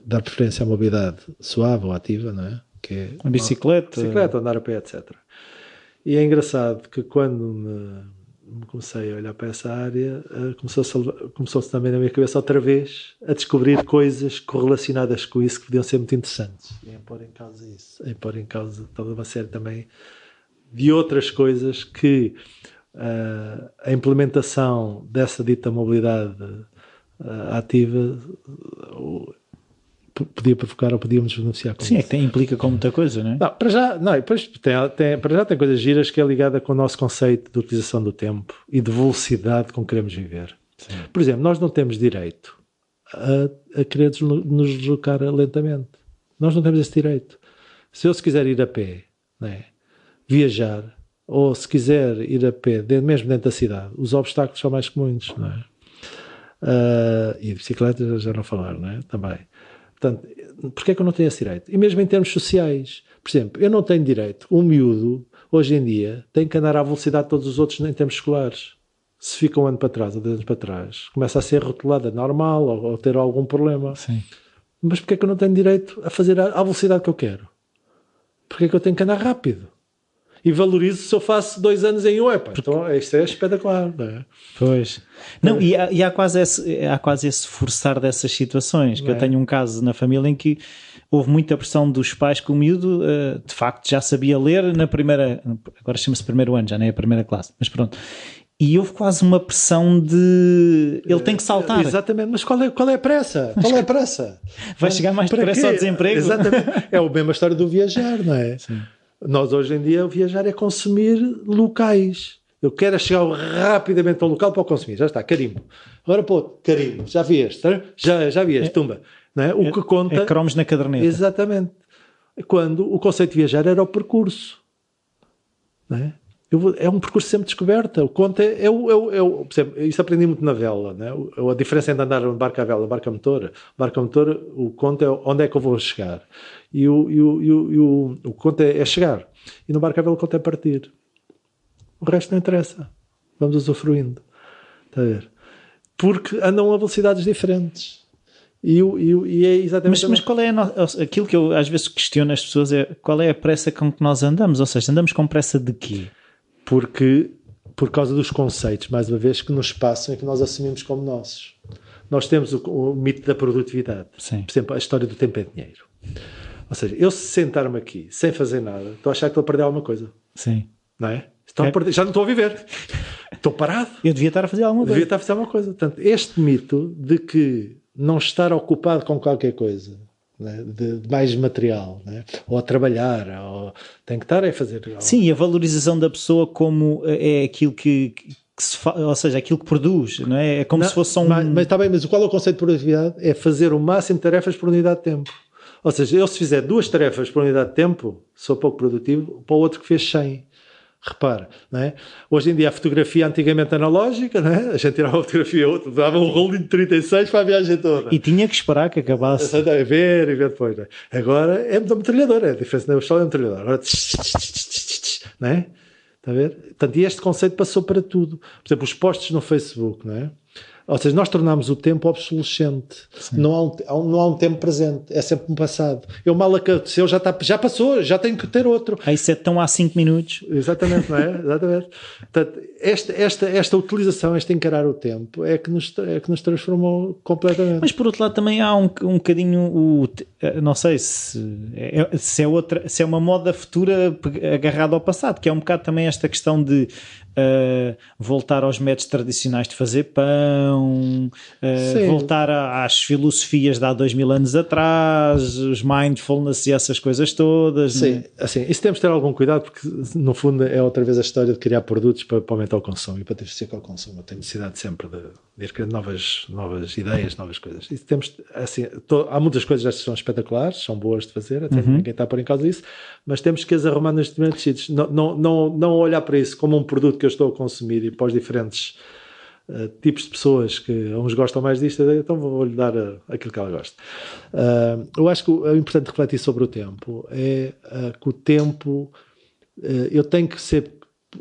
dar preferência à mobilidade suave ou ativa, não é? Que é a bicicleta, andar a pé, etc. E é engraçado que quando me comecei a olhar para essa área, começou-se também na minha cabeça outra vez a descobrir coisas correlacionadas com isso que podiam ser muito interessantes. E em pôr em causa isso, em pôr em causa toda uma série também de outras coisas que a implementação dessa dita mobilidade ativa podia provocar ou podíamos beneficiar com isso. Sim, é que implica com muita coisa, não é? Não, para já, não, depois para já tem coisas giras que é ligada com o nosso conceito de utilização do tempo e de velocidade com que queremos viver. Sim. Por exemplo, nós não temos direito a querer nos deslocar lentamente. Nós não temos esse direito. Se quiser ir a pé, não é? Viajar, ou se quiser ir a pé, mesmo dentro da cidade, os obstáculos são mais comuns, não é? E de bicicleta já não falar, não é? Também. Portanto, porquê é que eu não tenho esse direito? E mesmo em termos sociais, por exemplo, eu não tenho direito, um miúdo, hoje em dia, tem que andar à velocidade de todos os outros em termos escolares. Se fica um ano para trás ou 2 anos para trás, começa a ser rotulada normal ou ter algum problema. Sim. Mas porquê é que eu não tenho direito a fazer à velocidade que eu quero? Porquê é que eu tenho que andar rápido? E valorizo se eu faço 2 anos em um. Então isto é espetacular, não é? Pois. Não, e há quase esse forçar dessas situações. Que eu tenho um caso na família em que houve muita pressão dos pais que o miúdo, de facto, já sabia ler na primeira... Agora chama-se primeiro ano, já não é a primeira classe. Mas pronto. E houve quase uma pressão de... Ele tem que saltar. Exatamente. Mas qual é a pressa? Qual é a pressa? Vai chegar mais depressa ao desemprego? Exatamente. É a mesma história do viajar, não é? Sim. Nós hoje em dia, o viajar é consumir locais. Eu quero chegar rapidamente ao local para o consumir. Já está, carimbo. Agora, carimbo. Já vi este. Já vi este, tumba. Não é? O que conta... É cromos na caderneta. Exatamente. Quando o conceito de viajar era o percurso. Não é? É um percurso sempre de descoberta. O conto por exemplo, isso aprendi muito na vela, né? A diferença entre andar de barco à vela e barco a motor. Barco a motor, o conto é onde é que eu vou chegar. E o conto é chegar. E no barco à vela o conto é partir. O resto não interessa. Vamos usufruindo. Está a ver? Porque andam a velocidades diferentes. E é exatamente... Mas qual é aquilo que eu às vezes questiono as pessoas é qual é a pressa com que nós andamos? Ou seja, andamos com pressa de quê? Por causa dos conceitos, mais uma vez, que nos passam e que nós assumimos como nossos. Nós temos o mito da produtividade. Sim. Por exemplo, a história do tempo é dinheiro. Ou seja, eu se sentar-me aqui sem fazer nada, estou a achar que estou a perder alguma coisa. Sim. Não é? Já não estou a viver. Estou parado. Eu devia estar a fazer alguma coisa. Portanto, este mito de que não estar ocupado com qualquer coisa, né, de mais material, né, ou a trabalhar, ou tem que estar a fazer algo. Sim, e a valorização da pessoa como é aquilo que se faz, ou seja, aquilo que produz, não é? É como se fosse um... Mas está bem, mas qual é o conceito de produtividade? É fazer o máximo de tarefas por unidade de tempo. Ou seja, eu se fizer 2 tarefas por unidade de tempo, sou pouco produtivo, para o outro que fez 100. Repara, não é? Hoje em dia a fotografia antigamente analógica, não é? A gente tirava uma fotografia, outro dava um rolo de 36 para a viagem toda. E tinha que esperar que acabasse. A ver e ver depois. Não é? Agora é da metralhadora, a diferença da pistola é a metralhadora. Agora, não é? Está a ver? Portanto, e este conceito passou para tudo. Por exemplo, os posts no Facebook, não é? Ou seja, nós tornámos o tempo obsolescente. Não há um tempo presente, é sempre um passado. Eu mal aconteceu, já passou, já tenho que ter outro. Isso é tão há 5 minutos. Exatamente, não é? Exatamente. Portanto, esta utilização, este encarar o tempo é que nos transformou completamente. Mas por outro lado também há um bocadinho, não sei se é uma moda futura agarrada ao passado, que é um bocado também esta questão de voltar aos métodos tradicionais de fazer pão, voltar às filosofias de há 2000 anos atrás, os mindfulness e essas coisas todas. Sim, né? Assim, isso temos de ter algum cuidado, porque no fundo é outra vez a história de criar produtos para aumentar o consumo e para diversificar o consumo. Eu tenho necessidade sempre de ir criando novas ideias, novas coisas. Isso temos, assim, há muitas coisas que são espetaculares, são boas de fazer, até ninguém está a pôr em causa isso, mas temos que as arrumar nos diferentes sítios. Não olhar para isso como um produto que eu estou a consumir e para os diferentes tipos de pessoas que uns gostam mais disto, então vou-lhe dar aquilo que ela gosta. Eu acho que é importante refletir sobre o tempo. É que o tempo, eu tenho que ser.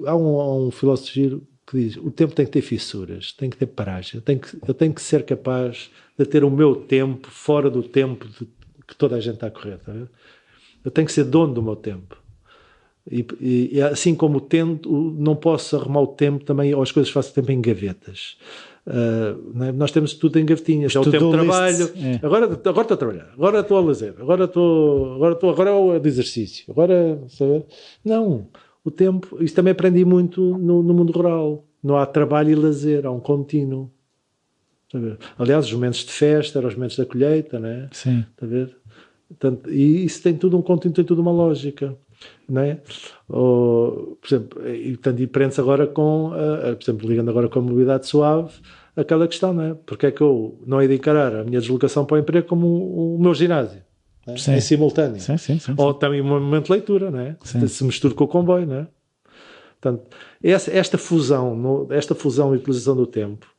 Há um filósofo giro que diz: o tempo tem que ter fissuras, tem que ter paragem. Eu tenho que ser capaz de ter o meu tempo fora do tempo que toda a gente está a correr. Tá? Eu tenho que ser dono do meu tempo. E assim como não posso arrumar o tempo também, ou as coisas faço o tempo em gavetas. Não é? Nós temos tudo em gavetinhas. É o tempo de trabalho. Agora estou a trabalhar. Agora estou a lazer. Agora é de exercício. Agora, sabe? Não. O tempo, isso também aprendi muito no mundo rural. Não há trabalho e lazer, há um contínuo. Sabe? Aliás, os momentos de festa eram os momentos da colheita, não é? Sim. Está a ver? Portanto, e isso tem tudo um contínuo, tem tudo uma lógica. Não é? Por exemplo, e prende-se agora com, por exemplo, ligando agora com a mobilidade suave, aquela questão, não é? Porque é que eu não hei de encarar a minha deslocação para o emprego como o meu ginásio, não é? Em simultâneo. Sim. Ou também um momento de leitura, não é? Se mistura com o comboio, não é? Portanto, esta fusão e utilização do tempo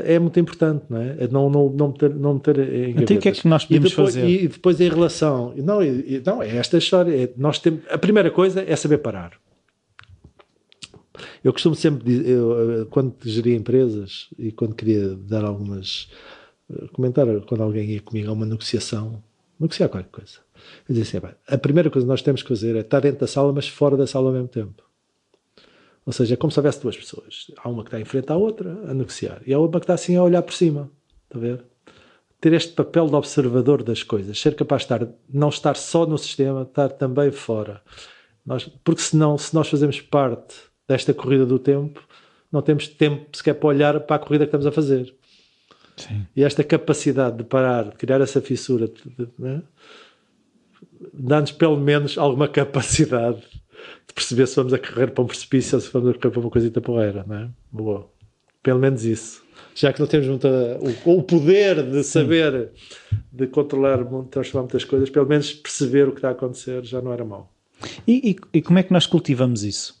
é muito importante, não é? Não meter em gavetas. Então o que é que nós podemos fazer? E depois em relação... Não, é esta história. A primeira coisa é saber parar. Eu costumo sempre dizer, quando geria empresas e quando queria dar algumas... Comentar quando alguém ia comigo a uma negociar qualquer coisa. Eu dizia assim, a primeira coisa que nós temos que fazer é estar dentro da sala, mas fora da sala ao mesmo tempo. Ou seja, é como se houvesse duas pessoas. Há uma que está em frente à outra a negociar e há outra que está assim a olhar por cima. Está a ver? Ter este papel de observador das coisas, ser capaz de não estar só no sistema, estar também fora. Porque senão, se nós fazemos parte desta corrida do tempo, não temos tempo sequer para olhar para a corrida que estamos a fazer. Sim. E esta capacidade de parar, de criar essa fissura, né, dá-nos pelo menos alguma capacidade de perceber se vamos a correr para um precipício ou se vamos a correr para uma coisita porreira, não é? Boa. Pelo menos isso. Já que não temos o poder de saber, de controlar, transformar muitas coisas, pelo menos perceber o que está a acontecer já não era mau. E como é que nós cultivamos isso?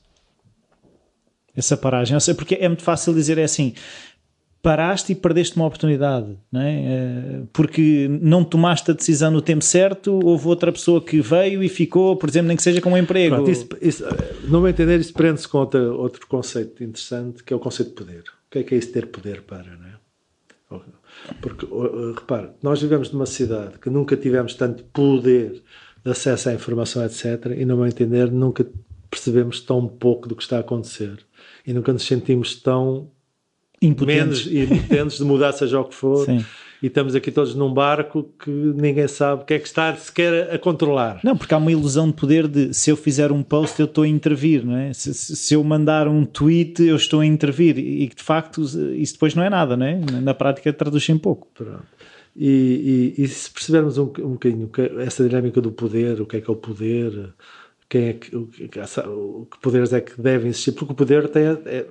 Essa paragem? Eu sei, porque é muito fácil dizer assim... paraste e perdeste uma oportunidade, não é? Porque não tomaste a decisão no tempo certo, houve outra pessoa que veio e ficou, por exemplo, nem que seja com um emprego. Pronto, isso, no meu entender, isso prende-se com outro conceito interessante, que é o conceito de poder. O que é isso ter poder para, não é? Porque, repare, nós vivemos numa sociedade que nunca tivemos tanto poder de acesso à informação, etc., e no meu entender, nunca percebemos tão pouco do que está a acontecer. E nunca nos sentimos tão... menos impotentes de mudar seja o que for. Sim. E estamos aqui todos num barco que ninguém sabe o que é que está sequer a controlar. Não, porque há uma ilusão de poder de se eu fizer um post eu estou a intervir, não é? Se eu mandar um tweet eu estou a intervir e que de facto isso depois não é nada, não é? Na prática traduz em pouco. Pronto. E se percebermos um bocadinho essa dinâmica do poder, o que é o poder, que poderes é que devem existir, porque o poder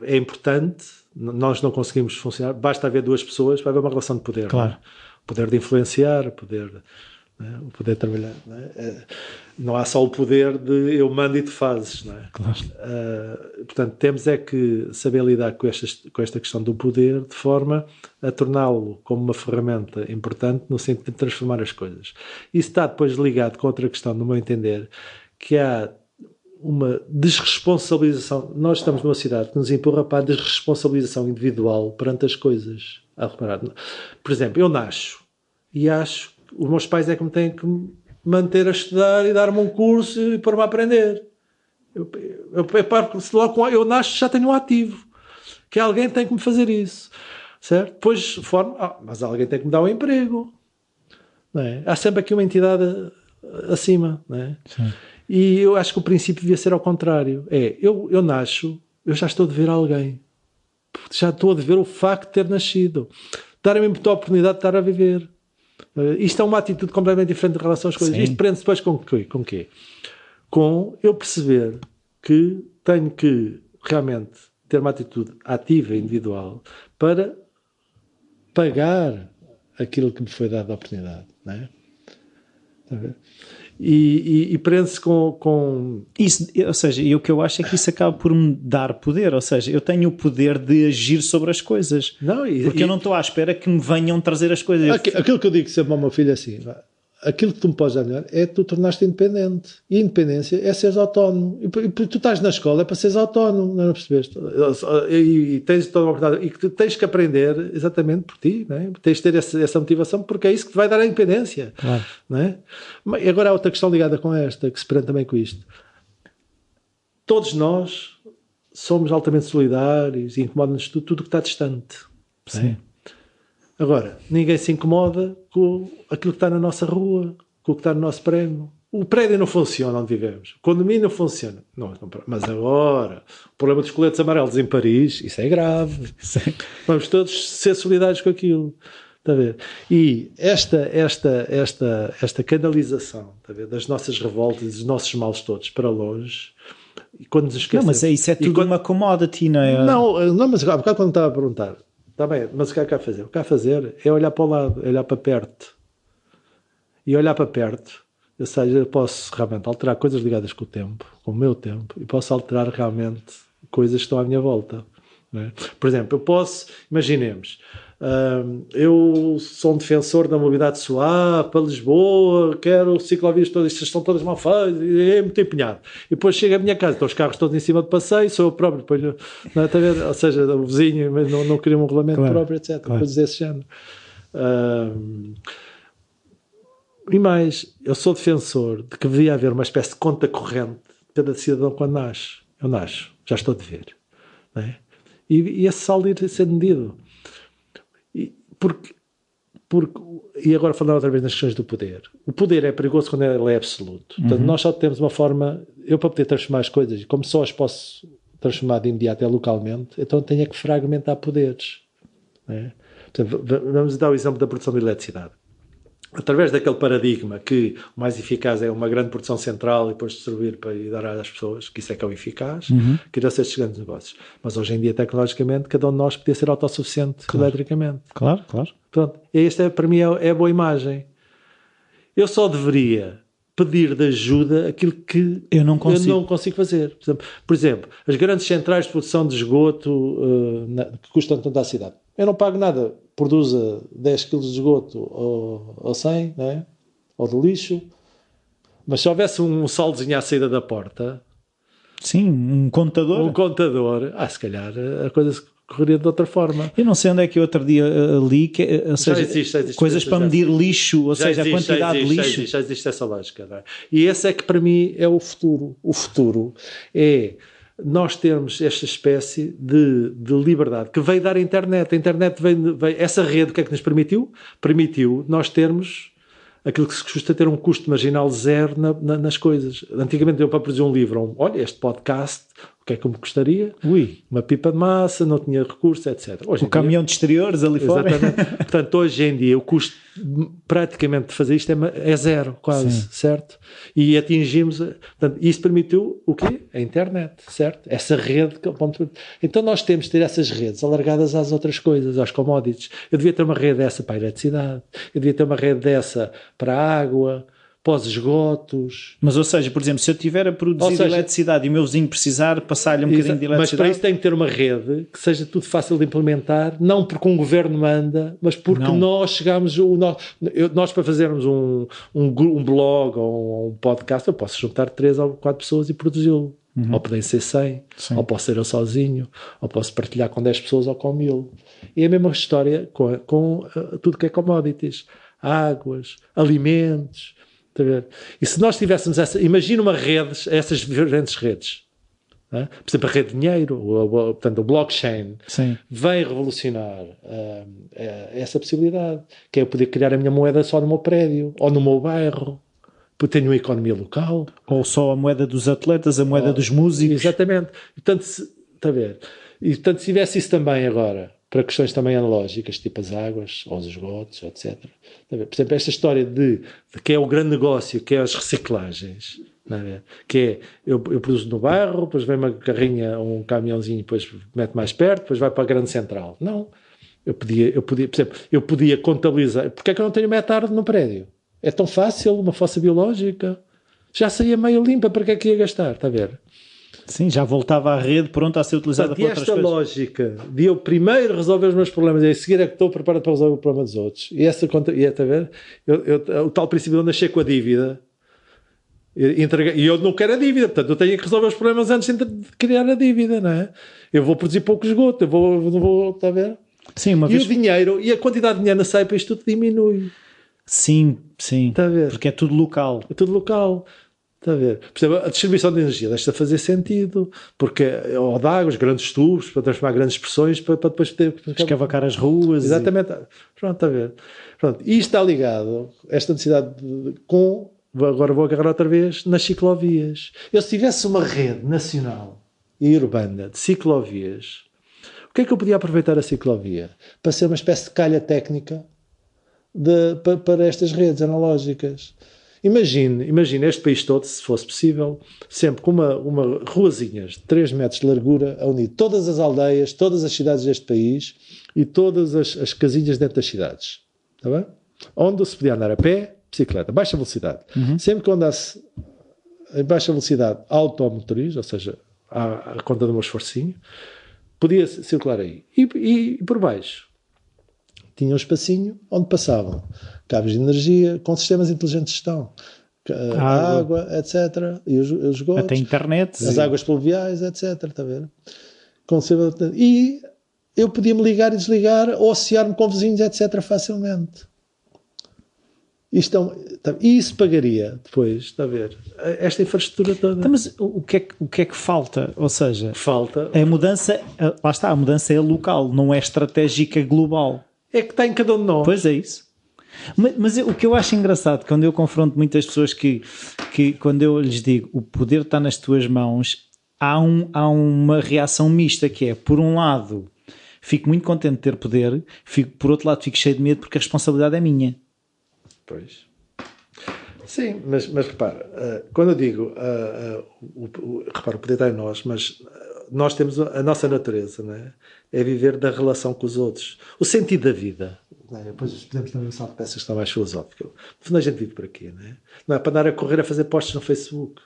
é importante. Nós não conseguimos funcionar, basta haver duas pessoas, vai haver uma relação de poder. Claro. Não é? Poder de influenciar, o poder de trabalhar. Não há só o poder de eu mando e tu fazes. Não é? Claro. Portanto, temos é que saber lidar com esta questão do poder de forma a torná-lo como uma ferramenta importante no sentido de transformar as coisas. Isso está depois ligado com outra questão, no meu entender, que há uma desresponsabilização. Nós estamos numa cidade que nos empurra para a desresponsabilização individual perante as coisas. A reparar. Por exemplo, eu nasço e acho que os meus pais é que me têm que manter a estudar e dar-me um curso e pôr-me a aprender. Eu nasço já tenho um ativo. Que alguém tem que me fazer isso. Certo? Depois, mas alguém tem que me dar um emprego. Não é? Há sempre aqui uma entidade acima. Não é? Sim. E eu acho que o princípio devia ser ao contrário. Eu nasço, eu já estou a dever a alguém. Já estou a dever o facto de ter nascido. Darem-me a oportunidade de estar a viver. Isto é uma atitude completamente diferente em relação às coisas. Sim. Isto prende-se depois com quê? Com eu perceber que tenho que realmente ter uma atitude ativa, individual, para pagar aquilo que me foi dado a oportunidade. Não é? Está a ver? E prende-se com... Isso, ou seja, o que eu acho é que isso acaba por me dar poder, ou seja, eu tenho o poder de agir sobre as coisas, porque eu não estou à espera que me venham trazer as coisas. Aquilo que eu digo sempre ao meu filho é assim, aquilo que tu me podes dar melhor é tu tornaste independente, e independência é seres autónomo, e tu estás na escola é para seres autónomo, não percebeste? E tens toda uma oportunidade, e que tu tens que aprender exatamente por ti, não é? Tens de ter essa motivação, porque é isso que te vai dar a independência. Claro. Não é? E agora há outra questão ligada com esta, que se prende também com isto. Todos nós somos altamente solidários e incomoda-nos tudo que está distante. Sim. É? Agora, ninguém se incomoda com aquilo que está na nossa rua, com o que está no nosso prédio. O prédio não funciona onde vivemos. O condomínio não funciona. Mas agora, o problema dos coletes amarelos em Paris, isso é grave. Sim. Vamos todos ser solidários com aquilo. Está a ver? E esta canalização, está a ver, das nossas revoltas, dos nossos males todos para longe, e quando nos esquecemos... Não, mas isso é tudo uma commodity, não é? Não, mas há bocado quando estava a perguntar, está bem, mas o que é que há a fazer? O que há a fazer é olhar para o lado, é olhar para perto. E olhar para perto, ou seja, eu posso realmente alterar coisas ligadas com o tempo, com o meu tempo, e posso alterar realmente coisas que estão à minha volta. Não é? Por exemplo, eu posso, imaginemos, eu sou um defensor da mobilidade suave para Lisboa, quero ciclovias todas, estas estão todas mal feitas, é muito empenhado. E depois chego à minha casa, estão os carros todos em cima de passeio, sou eu próprio, depois, não é, tá a ver? Ou seja, o vizinho não queria um regulamento próprio, etc. Claro. Coisas desse género. E mais, eu sou defensor de que deveria haver uma espécie de conta corrente de cada cidadão quando nasce. Eu nasço, já estou a dever. Não é? E esse saldo ir sendo medido. E agora falando outra vez nas questões do poder. O poder é perigoso quando ele é absoluto. Portanto, nós só temos uma forma... Eu, para poder transformar as coisas, e como só as posso transformar de imediato localmente, então tenho que fragmentar poderes. Não é? Portanto, vamos dar o exemplo da produção de eletricidade. Através daquele paradigma que o mais eficaz é uma grande produção central e depois distribuir para ir dar às pessoas, que isso é que é o eficaz, que irão ser estes grandes negócios. Mas hoje em dia, tecnologicamente, cada um de nós podia ser autossuficiente eletricamente. Claro. Pronto. E esta, para mim, é a boa imagem. Eu só deveria pedir de ajuda aquilo que eu não consigo fazer. Por exemplo, as grandes centrais de produção de esgoto que custam tanto à cidade. Eu não pago nada, produza 10 kg de esgoto ou 100, não é? Ou de lixo, mas se houvesse um soldozinho à saída da porta... Sim, um contador. Se calhar a coisa correria de outra forma. Eu não sei onde é que eu outro dia li, ou seja, existe, coisas para medir lixo, ou seja, a quantidade de lixo. Já existe essa lógica. Não é? E esse é que para mim é o futuro. O futuro é... nós temos esta espécie de liberdade que veio dar a internet. A internet veio, essa rede, o que é que nos permitiu? Permitiu nós termos aquilo que se custa ter um custo marginal zero nas coisas. Antigamente eu, para produzir um livro, olha, este podcast, o que é que me custaria? Uma pipa de massa, não tinha recursos, etc. Hoje o caminhão de exteriores ali fora. Exatamente. Portanto, hoje em dia o custo praticamente de fazer isto é zero, quase, sim. Certo? E atingimos... Portanto, isso permitiu o quê? A internet, certo? Essa rede... Então nós temos de ter essas redes alargadas às outras coisas, às commodities. Eu devia ter uma rede dessa para a eletricidade, eu devia ter uma rede dessa para a água, pós-esgotos. Mas, ou seja, por exemplo, se eu tiver a produzir eletricidade e o meu vizinho precisar passar-lhe um bocadinho de eletricidade... Mas para isso tem que ter uma rede que seja tudo fácil de implementar, não porque um governo manda, mas porque nós chegamos... Nós para fazermos um blog ou um podcast, eu posso juntar 3 ou 4 pessoas e produzi-lo. Ou podem ser 100, Sim. Ou posso ser eu sozinho, ou posso partilhar com 10 pessoas ou com 1000. E é a mesma história com tudo que é commodities. Águas, alimentos... E se nós tivéssemos imagina uma rede, essas diferentes redes, por exemplo, a rede de dinheiro, portanto, o blockchain, Sim. vem revolucionar essa possibilidade, que é eu poder criar a minha moeda só no meu prédio, ou no meu bairro, porque tenho uma economia local. Ou só a moeda dos atletas, a moeda dos músicos. Exatamente. E, portanto, se tivesse isso também agora, para questões também analógicas, tipo as águas, ou os esgotos, etc. Por exemplo, esta história de que é o grande negócio, que é as reciclagens, que é, eu produzo no bairro, depois vem uma carrinha, um caminhãozinho, depois mete mais perto, depois vai para a grande central. Não. Eu podia, por exemplo, eu podia contabilizar. Porque é que eu não tenho metade no prédio? É tão fácil, uma fossa biológica. Já saía meio limpa, para que é que ia gastar? Está a ver? Sim, já voltava à rede pronta a ser utilizada por outras coisas. E esta lógica de eu primeiro resolver os meus problemas e a seguir é que estou preparado para resolver o problema dos outros. E essa conta, está a ver? O tal princípio de eu nascer com a dívida e eu não quero a dívida, portanto eu tenho que resolver os problemas antes de criar a dívida, não é? Eu vou produzir pouco esgoto, não vou, está a ver? Sim, uma vez... o dinheiro e a quantidade de dinheiro na SAI para isto tudo diminui. Sim, está a ver? Porque é tudo local. É tudo local. Está a ver? Por exemplo, a distribuição de energia deixa de fazer sentido, porque ou de águas, grandes tubos, para transformar grandes pressões, para depois ter... Escavacar as ruas. Exatamente. Pronto, está a ver? Pronto. E isto está ligado, esta necessidade com... Agora vou agarrar outra vez, nas ciclovias. Eu, se tivesse uma rede nacional e urbana de ciclovias, o que é que eu podia aproveitar a ciclovia? Para ser uma espécie de calha técnica para estas redes analógicas. Imagine este país todo, se fosse possível, sempre com uma ruazinhas de 3 metros de largura a unir todas as aldeias, todas as cidades deste país e todas as casinhas dentro das cidades. Está bem? Onde se podia andar a pé, bicicleta, baixa velocidade. Sempre que eu andasse em baixa velocidade automotorizo, ou seja, à conta do meu esforcinho, podia circular aí. E por baixo tinha um espacinho onde passavam cabos de energia com sistemas inteligentes de gestão, a água, etc. E os esgotos. Até internet. As águas pluviais, etc. Está a ver? E eu podia me ligar e desligar, ou associar-me com vizinhos, etc. facilmente. E isso pagaria depois, está a ver? Esta infraestrutura toda. Então, mas o que é que falta? Ou seja, falta. A mudança, lá está, a mudança é local, não é estratégica global. É que está em cada um de nós. Pois é isso. Mas o que eu acho engraçado, quando eu confronto muitas pessoas que quando eu lhes digo o poder está nas tuas mãos, há uma reação mista, que é, por um lado, fico muito contente de ter poder, por outro lado fico cheio de medo porque a responsabilidade é minha. Pois. Sim, mas repara, quando eu digo, repara, o poder está em nós, mas nós temos a nossa natureza, não é? É viver da relação com os outros. O sentido da vida. Depois podemos também usar peças que estão mais filosóficas. No fundo, a gente vive por aqui, não é? Não é para andar a correr a fazer posts no Facebook.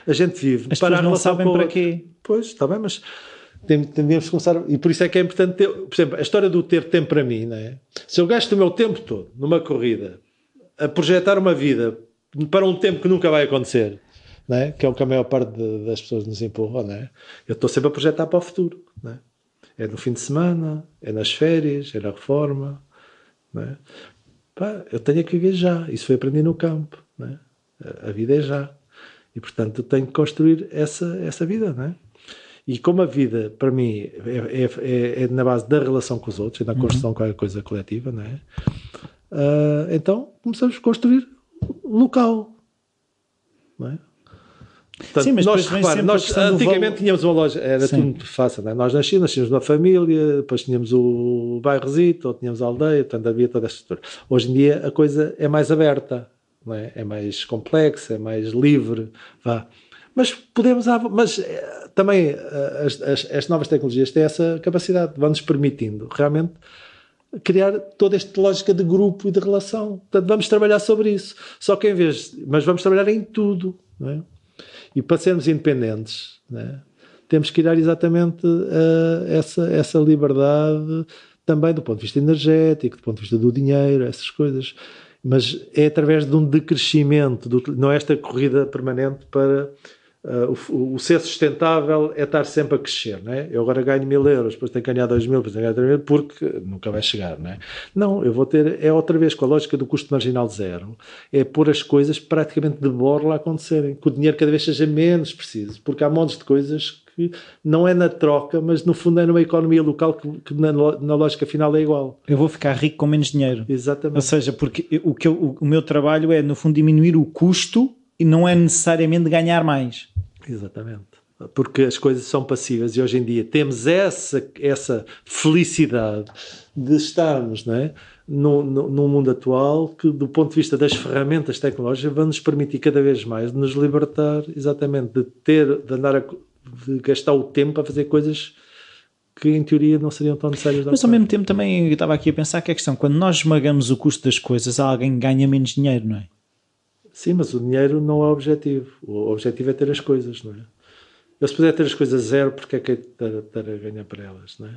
A gente vive as para a não sabem para outro. quê. Pois, está bem, mas temos que começar. E por isso é que é importante ter, por exemplo, a história do ter tempo para mim, não é? Se eu gasto o meu tempo todo numa corrida a projetar uma vida para um tempo que nunca vai acontecer, não é? Que é o que a maior parte das pessoas nos empurram, não é? Eu estou sempre a projetar para o futuro, não é? É no fim de semana, é nas férias, é na reforma, não é? Pá, eu tenho que viver já. Isso foi aprendido no campo, não é? A vida é já. E, portanto, eu tenho que construir essa vida, não é? E como a vida, para mim, é na base da relação com os outros, é na construção de qualquer coisa coletiva, não é? Então, começamos a construir local, não é? Portanto, sim, mas nós antigamente tínhamos uma loja, era tudo muito fácil, não é? Nós nascíamos numa família, depois tínhamos o bairrozito, ou tínhamos a aldeia, portanto havia toda essa estrutura. Hoje em dia a coisa é mais aberta, não é? É mais complexa, é mais livre, vá. Mas também as novas tecnologias têm essa capacidade, vão-nos permitindo realmente criar toda esta lógica de grupo e de relação. Portanto, vamos trabalhar sobre isso. Só que mas vamos trabalhar em tudo, não é? E para sermos independentes, não é? Temos que criar exatamente essa liberdade também do ponto de vista energético, do ponto de vista do dinheiro, essas coisas. Mas é através de um decrescimento, não é esta corrida permanente para... o ser sustentável é estar sempre a crescer, não é? Eu agora ganho 1.000 euros, depois tenho que ganhar 2.000, depois tenho que ganhar 3.000, porque nunca vai chegar, não é? Não, eu vou ter, é outra vez com a lógica do custo marginal zero, é pôr as coisas praticamente de borla a acontecerem, que o dinheiro cada vez seja menos preciso, porque há montes de coisas que não é na troca, mas no fundo é numa economia local que na lógica final é igual. Eu vou ficar rico com menos dinheiro. Exatamente. Ou seja, porque o meu trabalho é, no fundo, diminuir o custo e não é necessariamente ganhar mais. Exatamente. Porque as coisas são passivas e hoje em dia temos essa felicidade de estarmos, não é, num mundo atual que, do ponto de vista das ferramentas tecnológicas, vão nos permitir cada vez mais de nos libertar, exatamente, de gastar o tempo a fazer coisas que em teoria não seriam tão necessárias. Mas ao mesmo tempo também eu estava aqui a pensar que a questão, quando nós esmagamos o custo das coisas, alguém ganha menos dinheiro, não é? Sim, mas o dinheiro não é o objetivo. O objetivo é ter as coisas, não é? Eu, se puder ter as coisas zero, porque é que é estar a ganhar para elas, não é?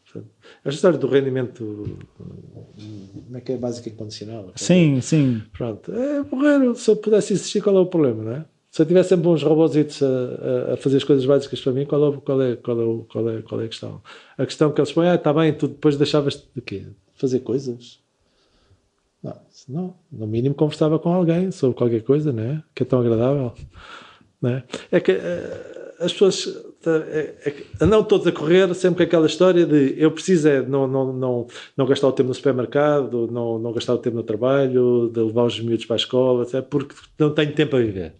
Portanto, esta história do rendimento, como é que é básico e incondicional? Sim, sim. Pronto, é porreiro. Se eu pudesse existir, qual é o problema, não é? Se eu tivesse sempre uns robôzitos a fazer as coisas básicas para mim, qual é a questão? A questão que eles põem, está bem, tu depois deixavas de quê? Fazer coisas? Não, no mínimo conversava com alguém sobre qualquer coisa, não é? Que é tão agradável, não é? É que as pessoas andam todos a correr sempre com aquela história de eu preciso não gastar o tempo no supermercado, não gastar o tempo no trabalho, de levar os miúdos para a escola, etc., porque não tenho tempo a viver.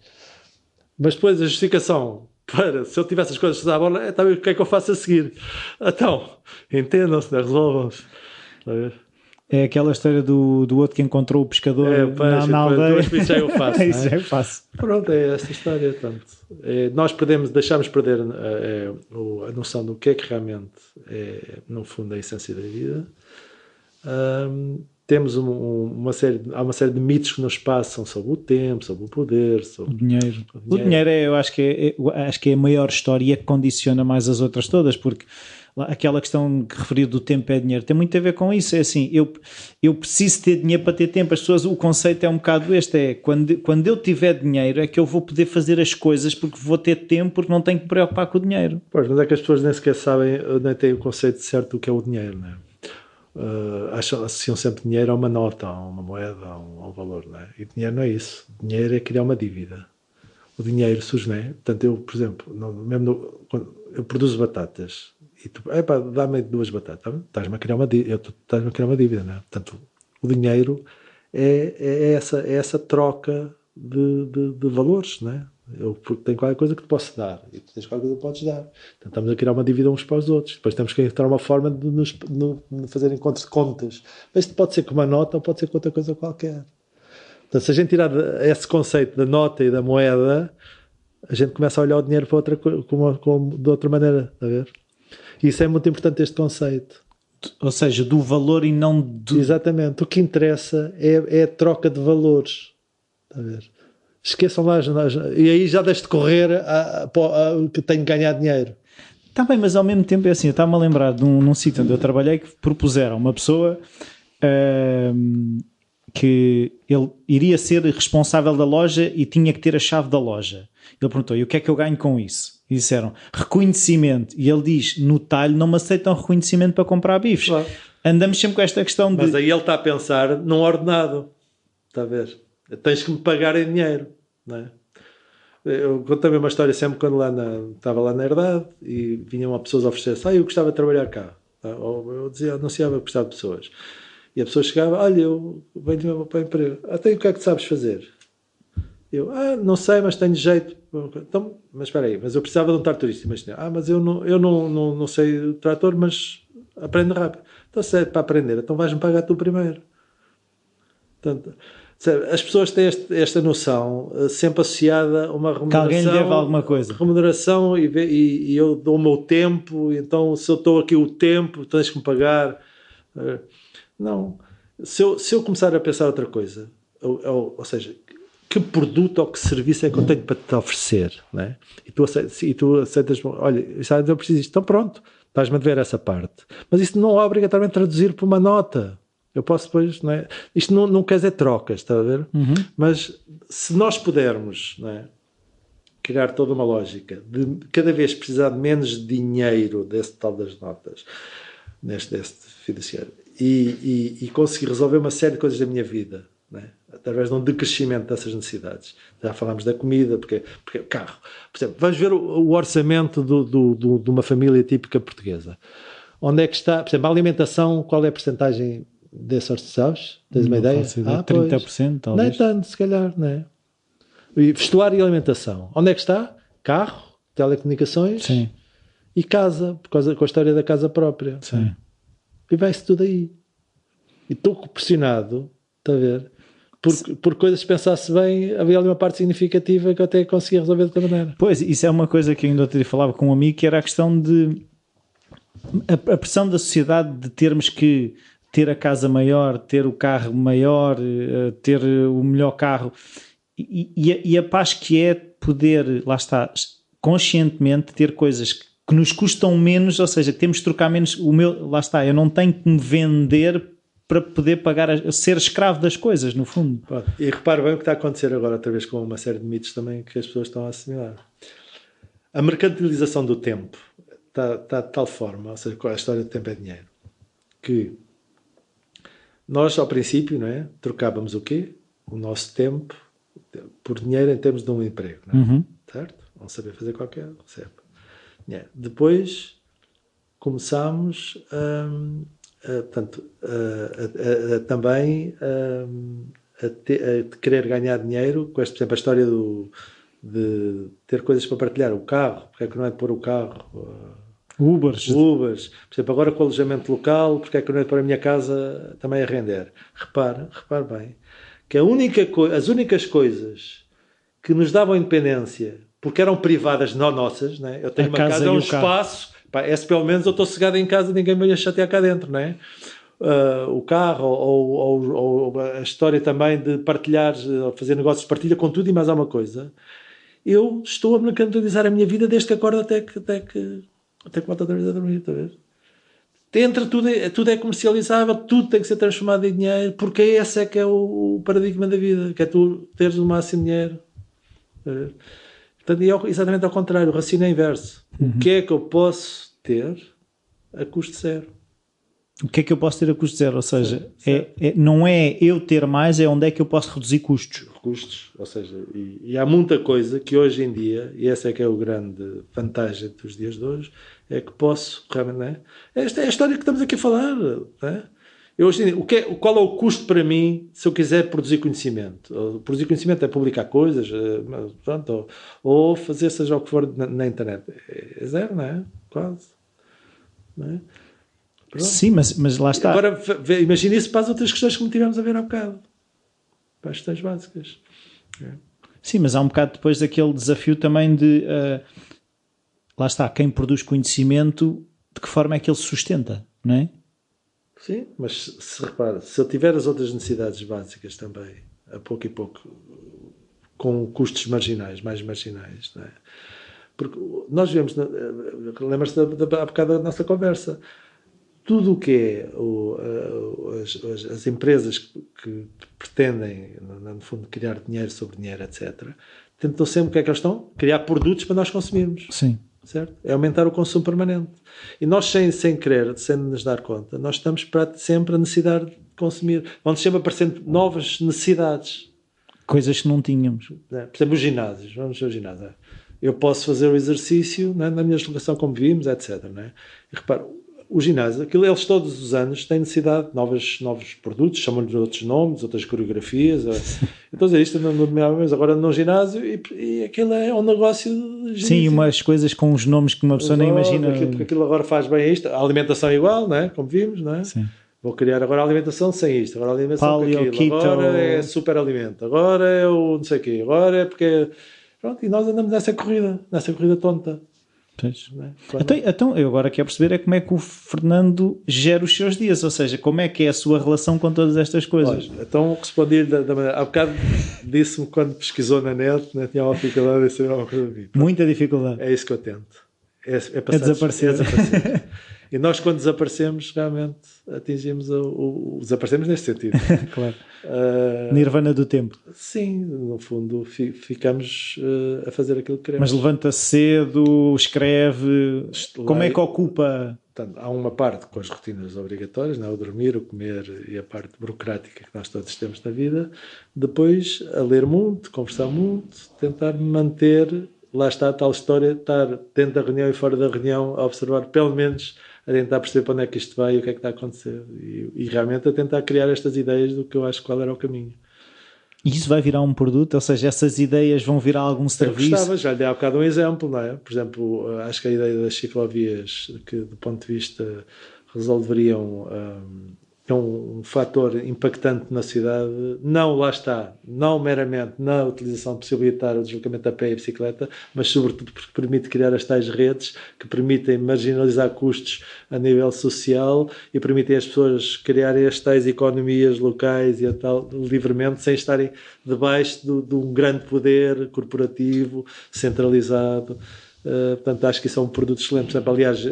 Mas depois a justificação para, se eu tivesse as coisas à bola, o que é que eu faço a seguir? Então, entendam-se, resolvam-se. Está a ver? É aquela história do outro que encontrou o pescador na aldeia. Isso já eu faço. Isso já eu faço. Pronto, é essa história. Nós deixamos perder a noção do que é que realmente é, no fundo, a essência da vida. Temos há uma série de mitos que nos passam sobre o tempo, sobre o poder, sobre o dinheiro. O dinheiro eu acho que é a maior história que condiciona mais as outras todas, porque aquela questão que referiu do tempo é dinheiro tem muito a ver com isso. É assim, eu preciso ter dinheiro para ter tempo. As pessoas, o conceito é um bocado este, é quando eu tiver dinheiro é que eu vou poder fazer as coisas porque vou ter tempo, porque não tenho que me preocupar com o dinheiro. Pois, mas é que as pessoas nem sequer sabem, nem têm o conceito certo do que é o dinheiro, não é? Associam sempre dinheiro a uma nota, a uma moeda, a um valor, não é? E dinheiro não é isso. Dinheiro é criar uma dívida. O dinheiro surge, não é? Portanto, eu, por exemplo, quando eu produzo batatas e tu, dá-me 2 batatas, estás-me a criar uma dívida, não é? Portanto, o dinheiro é essa troca de valores, não é? Eu tenho qualquer coisa que te posso dar e tu tens qualquer coisa que podes dar. Então estamos a criar uma dívida uns para os outros. Depois temos que encontrar uma forma de fazer encontros de contas. Mas isto pode ser com uma nota ou pode ser com outra coisa qualquer. Então, se a gente tirar esse conceito da nota e da moeda, a gente começa a olhar o dinheiro para de outra maneira, está a ver? E isso é muito importante, este conceito. Ou seja, do valor e não do... Exatamente. O que interessa é a troca de valores. Está a ver? Esqueçam lá, e aí já deixo de correr que tenho que ganhar dinheiro. Está bem, mas ao mesmo tempo é assim, eu estava-me a lembrar de num sítio onde eu trabalhei que propuseram uma pessoa que ele iria ser responsável da loja e tinha que ter a chave da loja. Ele perguntou, e o que é que eu ganho com isso? E disseram, reconhecimento. E ele diz, no talho não me aceitam reconhecimento para comprar bifes. Claro. Andamos sempre com esta questão de... Mas aí ele está a pensar num ordenado. Está a ver? Tens que me pagar em dinheiro, não é? Eu conto também uma história sempre quando estava lá na herdade e vinham pessoas a oferecer-se, eu gostava de trabalhar cá. Ou eu anunciava que gostava de pessoas. E a pessoa chegava, olha, eu venho para o emprego. Até o que é que tu sabes fazer? Eu, não sei, mas tenho jeito. Então, mas espera aí, mas eu precisava de um tratorista. Mas eu não sei trator, mas aprendo rápido. Então, se é para aprender, então vais-me pagar tu primeiro. Portanto... As pessoas têm esta noção sempre associada a uma remuneração. Que alguém lhe deve alguma coisa. Remuneração e eu dou o meu tempo, então se eu estou aqui o tempo, tens que me pagar. Não. Se eu começar a pensar outra coisa, ou seja, que produto ou que serviço é que eu tenho para te oferecer, né? E tu aceitas, olha, eu preciso disto, então pronto, estás-me a ver essa parte. Mas isso não é obrigatoriamente traduzir por uma nota. Eu posso depois, não é? Isto não quer dizer trocas, está a ver? Mas se nós pudermos, não é, criar toda uma lógica de cada vez precisar de menos dinheiro desse tal das notas, deste fiduciário, e conseguir resolver uma série de coisas da minha vida, não é? Através de um decrescimento dessas necessidades. Já falámos da comida, porque o carro. Por exemplo, vamos ver o orçamento de uma família típica portuguesa. Onde é que está, por exemplo, a alimentação, qual é a porcentagem desse orçamento, sabes? Tens uma ideia? 30%, talvez. Não é tanto, se calhar, não é? E vestuário e alimentação. Onde é que está? Carro, telecomunicações. Sim. E casa, com a história da casa própria. Sim. E vai-se tudo aí. E estou pressionado, está a ver? Por coisas que pensasse bem, havia ali uma parte significativa que eu até conseguia resolver de outra maneira. Pois, isso é uma coisa que eu ainda ontem falava com um amigo, que era a questão de a pressão da sociedade de termos que ter a casa maior, ter o carro maior, ter o melhor carro, e a paz que é poder, lá está, conscientemente ter coisas que nos custam menos, ou seja, temos de trocar menos, lá está, eu não tenho que me vender para poder pagar, ser escravo das coisas, no fundo. E repare bem o que está a acontecer agora, outra vez com uma série de mitos também que as pessoas estão a assimilar. A mercantilização do tempo está de tal forma, ou seja, a história do tempo é dinheiro, que nós, ao princípio, não é, trocávamos o quê? O nosso tempo por dinheiro em termos de um emprego, não é? Certo? Não saber fazer qualquer, recebe. Depois começámos também a querer ganhar dinheiro com, por exemplo, a história de ter coisas para partilhar. O carro, porque é que não é de pôr o carro? Ubers. Por exemplo, agora com o alojamento local, porque é que não é de pôr a minha casa também a render? Repare bem, que as únicas coisas que nos davam independência, porque eram privadas, não nossas, né? Eu tenho uma casa, é um espaço, pelo menos eu estou sossegado em casa, ninguém me vai chatear cá dentro, não é? O carro ou a história também de partilhar, fazer negócios de partilha com tudo e mais alguma coisa. Eu estou a mercantilizar a minha vida desde que acordo até que volto outra vez a dormir, está a ver? Tudo é comercializável, tudo tem que ser transformado em dinheiro, porque esse é que é o paradigma da vida, que é tu teres o máximo de dinheiro. Portanto, é exatamente ao contrário, o raciocínio é inverso. O que é que eu posso ter a custo zero? O que é que eu posso ter a custo zero? Ou seja, não é eu ter mais, é onde é que eu posso reduzir custos. Ou seja, e há muita coisa que hoje em dia, e essa é que é a grande vantagem dos dias de hoje, é que posso, realmente, não é? Esta é a história que estamos aqui a falar, não é? Qual é o custo para mim se eu quiser produzir conhecimento? Produzir conhecimento é publicar coisas, pronto, ou fazer seja o que for na internet. É zero, não é? Quase. Não é? Pronto. Sim, mas lá está. Agora, imagine isso para as outras questões que me tivemos a ver há bocado. Para as questões básicas. Sim, mas há um bocado depois daquele desafio também de... lá está, quem produz conhecimento, de que forma é que ele se sustenta, não é? Sim, mas repara, se eu tiver as outras necessidades básicas também, a pouco e pouco, com custos marginais, mais marginais, não é? Porque nós vemos, lembras-te há bocado da nossa conversa, tudo o que é as empresas que pretendem, no fundo, criar dinheiro sobre dinheiro, etc., tentam sempre, o que é que eles estão? Criar produtos para nós consumirmos. Sim. Certo? É aumentar o consumo permanente. E nós, sem querer, sem nos dar conta, nós estamos sempre a necessidade de consumir. Vão sempre aparecendo novas necessidades. Coisas que não tínhamos. Por exemplo, os ginásios. Vamos ao ginásio. Eu posso fazer o exercício, não é? Na minha deslocação, como vimos, etc. Não é? E repara, o ginásio, eles todos os anos têm necessidade de novos produtos, chamam-lhe de outros nomes, outras coreografias. Então, isto mas agora no ginásio e aquilo é um negócio. Sim, umas coisas com os nomes que uma pessoa nem imagina. Aquilo agora faz bem isto. A alimentação é igual, não é? Como vimos, não é? Sim. Vou criar agora a alimentação sem isto, agora a alimentação Paleo, com aquilo. keto. Agora é super alimento, agora é o não sei o quê, agora é porque. Pronto, e nós andamos nessa corrida tonta. Pois. Não é? Então, eu agora quero perceber é como é que o Fernando gera os seus dias, ou seja, como é que é a sua relação com todas estas coisas. Olha, então respondi-lhe da maneira. Há bocado disse-me quando pesquisou na net, né, tinha uma dificuldade em saber alguma coisa de mim. Muita dificuldade. É isso que eu tento. É desaparecer. E nós, quando desaparecemos, realmente atingimos o desaparecemos neste sentido. Claro. Nirvana do tempo. Sim, no fundo, ficamos a fazer aquilo que queremos. Mas levanta-se cedo, escreve. Como é que ocupa? Portanto, há uma parte com as rotinas obrigatórias, não é? O dormir, o comer e a parte burocrática que nós todos temos na vida. Depois, a ler muito, conversar muito, tentar manter. Lá está a tal história, estar dentro da reunião e fora da reunião a observar, pelo menos, a tentar perceber para onde é que isto vai e o que é que está a acontecer. E realmente a tentar criar estas ideias do que eu acho qual era o caminho. E isso vai virar um produto? Ou seja, essas ideias vão virar algum serviço? Eu gostava, já lhe dei há bocado um exemplo, não é? Por exemplo, acho que a ideia das ciclovias, que do ponto de vista resolveriam... é um fator impactante na cidade, não, lá está, não meramente na utilização de possibilitar o deslocamento a pé e bicicleta, mas sobretudo porque permite criar as tais redes que permitem marginalizar custos a nível social e permitem às pessoas criarem as tais economias locais e a tal livremente, sem estarem debaixo de um grande poder corporativo, centralizado. Portanto, acho que isso é um produto excelente. Por exemplo, aliás,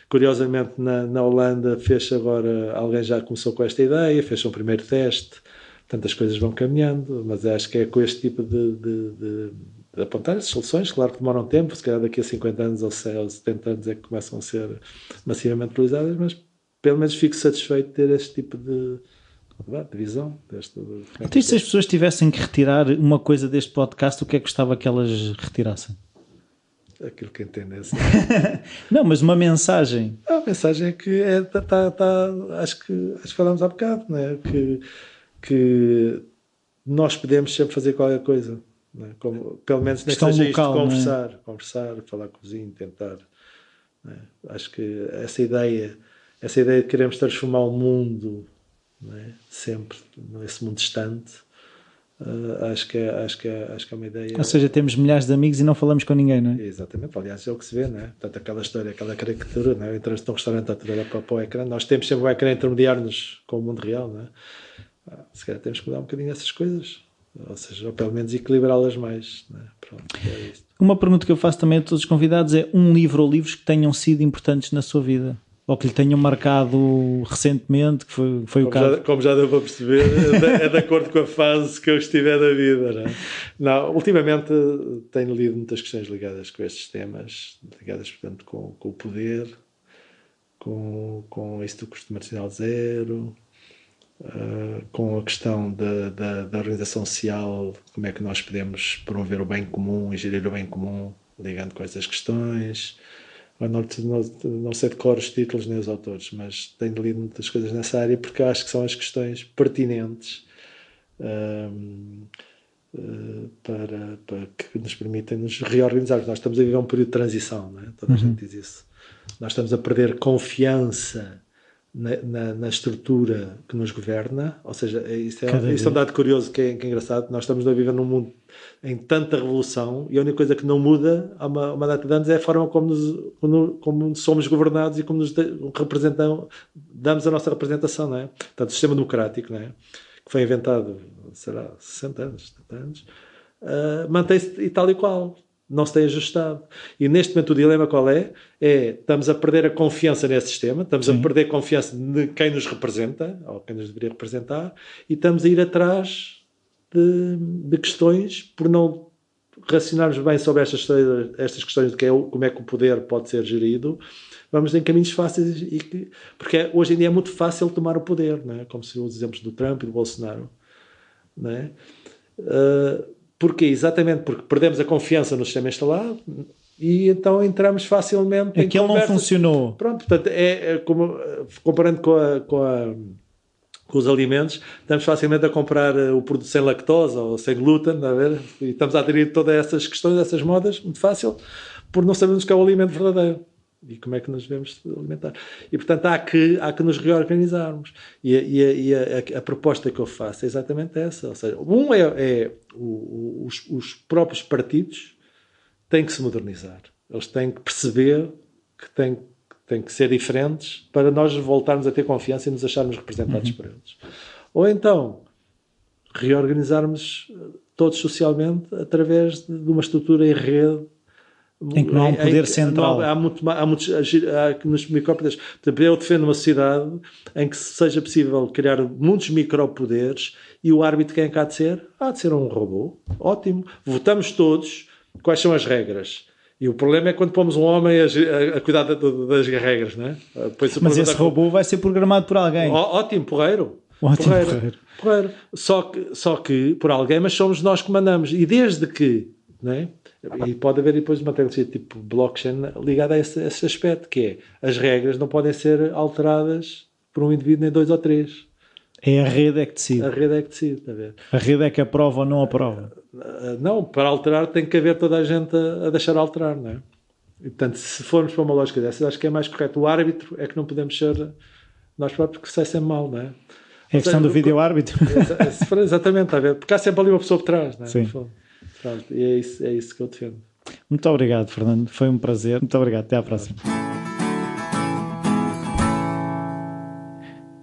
curiosamente na Holanda fez agora, alguém já começou com esta ideia, fez um primeiro teste, portanto as coisas vão caminhando, mas acho que é com este tipo de apontar as soluções, claro que demoram tempo, se calhar daqui a 50 anos ou 70 anos é que começam a ser massivamente utilizadas, mas pelo menos fico satisfeito de ter este tipo de visão. Então, se as pessoas tivessem que retirar uma coisa deste podcast, o que é que gostava que elas retirassem? Aquilo que entendesse. Não, mas uma mensagem. A mensagem é que acho que falámos há bocado, não é? Que nós podemos sempre fazer qualquer coisa, não é? Como, pelo menos nem seja local, isto, conversar, falar com o vizinho, tentar. Não é? Acho que essa ideia de queremos transformar o mundo, não é? Sempre nesse mundo distante. Acho que é uma ideia. Ou seja, temos milhares de amigos e não falamos com ninguém, não é? Exatamente, aliás, é o que se vê, não é? Portanto, aquela história, aquela caricatura, não é? Entramos num restaurante a olhar para o ecrã, nós temos sempre o ecrã a intermediar-nos com o mundo real, não é? Se calhar temos que mudar um bocadinho essas coisas, ou seja, ou pelo menos equilibrá-las mais, não é? Pronto, é isto. Uma pergunta que eu faço também a todos os convidados é um livro ou livros que tenham sido importantes na sua vida? Ou que lhe tenham marcado recentemente, que foi o caso. Como já deu para perceber, é de acordo com a fase que eu estiver da vida. Não é? Não, ultimamente tenho lido muitas questões ligadas com estes temas, ligadas, portanto, com o poder, com isso do custo marginal zero, com a questão da organização social, como é que nós podemos promover o bem comum e gerir o bem comum, ligando com estas questões. Não sei de cor os títulos nem os autores, mas tenho lido muitas coisas nessa área porque acho que são as questões pertinentes para que nos permitem nos reorganizar. Nós estamos a viver um período de transição, não é? Toda a gente diz isso. Nós estamos a perder confiança na estrutura que nos governa, ou seja, isso é um dado curioso que é engraçado. Nós estamos a viver num mundo em tanta revolução e a única coisa que não muda há uma data de anos é a forma como somos governados e como nos damos a nossa representação, não é? Portanto, o sistema democrático, não é? Que foi inventado, será, 60 anos, 70 anos, mantém-se e tal e qual. Não se tem ajustado. E neste momento o dilema qual é? Estamos a perder a confiança nesse sistema, estamos a perder a confiança de quem nos representa, ou quem nos deveria representar, e estamos a ir atrás de questões por não racionarmos bem sobre estas questões de como é que o poder pode ser gerido. Vamos em caminhos fáceis, porque hoje em dia é muito fácil tomar o poder, não é? Como se os exemplos do Trump e do Bolsonaro. Não é? Porquê? Exatamente porque perdemos a confiança no sistema instalado e então entramos facilmente em conversas. Não funcionou. Pronto, portanto, como, comparando com os alimentos, estamos facilmente a comprar o produto sem lactose ou sem glúten, não é? E estamos a aderir todas essas questões, essas modas, muito fácil, por não sabermos que é o alimento verdadeiro. E como é que nos devemos alimentar. E, portanto, há que nos reorganizarmos. E a proposta que eu faço é exatamente essa. Ou seja, os próprios partidos têm que se modernizar. Eles têm que perceber que têm que ser diferentes para nós voltarmos a ter confiança e nos acharmos representados por eles. Ou então, reorganizarmos todos socialmente através de uma estrutura em rede em que não há um poder central. Há nos micropoderes. Portanto, eu defendo uma sociedade em que seja possível criar muitos micropoderes e o árbitro quem há de ser? Há de ser um robô. Ótimo. Votamos todos. Quais são as regras? E o problema é quando pomos um homem a cuidar das regras, não é? Mas esse robô vai ser programado por alguém. Ótimo, porreiro. Porreiro. Só que por alguém, mas somos nós que mandamos. E desde que, não é? E pode haver depois uma tecnologia tipo blockchain ligada a esse aspecto, que é, as regras não podem ser alteradas por um indivíduo nem 2 ou 3. É a rede é que decide. A rede é que decide, está a ver? A rede é que aprova ou não aprova. Não, para alterar tem que haver toda a gente a deixar alterar, não é? E, portanto, se formos para uma lógica dessas, acho que é mais correto. O árbitro é que não podemos ser nós próprios, que sai sempre mal, não é? É a questão do vídeo-árbitro. Exatamente, está a ver? Porque há sempre ali uma pessoa por trás, não é? Sim. Pronto, e é isso que eu defendo. Muito obrigado, Fernando. Foi um prazer. Muito obrigado. Até à próxima.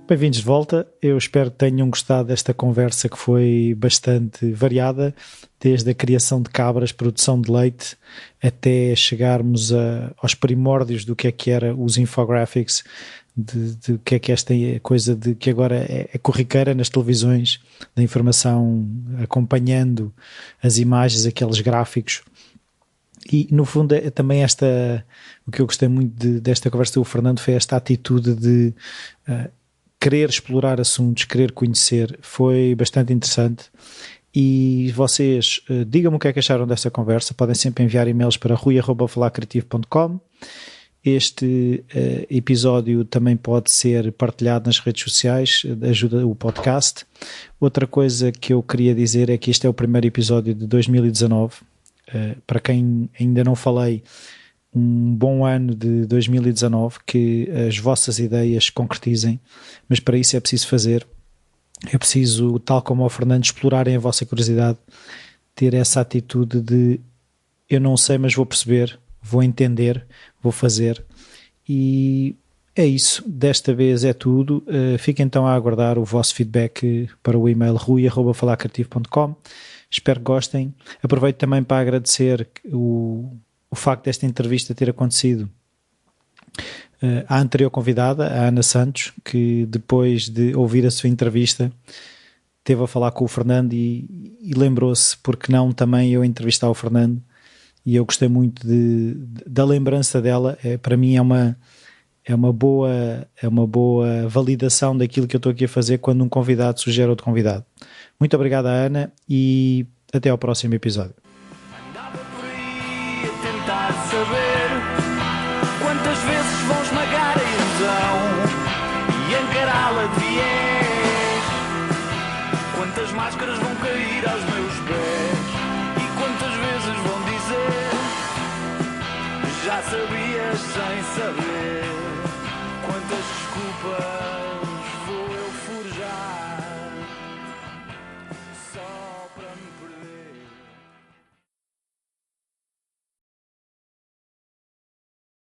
Bem-vindos de volta. Eu espero que tenham gostado desta conversa que foi bastante variada, desde a criação de cabras, produção de leite, até chegarmos aos primórdios do que era os infographics, de que é esta coisa de que agora é corriqueira nas televisões, da informação acompanhando as imagens, aqueles gráficos. E no fundo é também o que eu gostei muito desta conversa do Fernando foi esta atitude de querer explorar assuntos, querer conhecer. Foi bastante interessante. E vocês digam-me o que é que acharam desta conversa. Podem sempre enviar e-mails para rui@falacreativo.com. Este episódio também pode ser partilhado nas redes sociais, ajuda o podcast. Outra coisa que eu queria dizer é que este é o primeiro episódio de 2019. Para quem ainda não falei, um bom ano de 2019, que as vossas ideias se concretizem, mas para isso é preciso fazer. É preciso, tal como ao Fernando, explorarem a vossa curiosidade, ter essa atitude de eu não sei, mas vou perceber, vou entender, vou fazer. E é isso, desta vez é tudo. Fiquem então a aguardar o vosso feedback para o e-mail rui@falacreativo.com. Espero que gostem. Aproveito também para agradecer o facto desta entrevista ter acontecido à anterior convidada, a Ana Santos, que depois de ouvir a sua entrevista esteve a falar com o Fernando e lembrou-se, porque não também eu entrevistar o Fernando. E eu gostei muito da lembrança dela. Para mim é uma boa validação daquilo que eu estou aqui a fazer quando um convidado sugere outro convidado. Muito obrigado, Ana, e até ao próximo episódio. Andava por aí a tentar saber quantas vezes vão esmagar a ilusão e encará-la de viés. Quantas máscaras vão cair aos meus pés e quantas vezes vão dizer já sabias sem saber. Quantas desculpas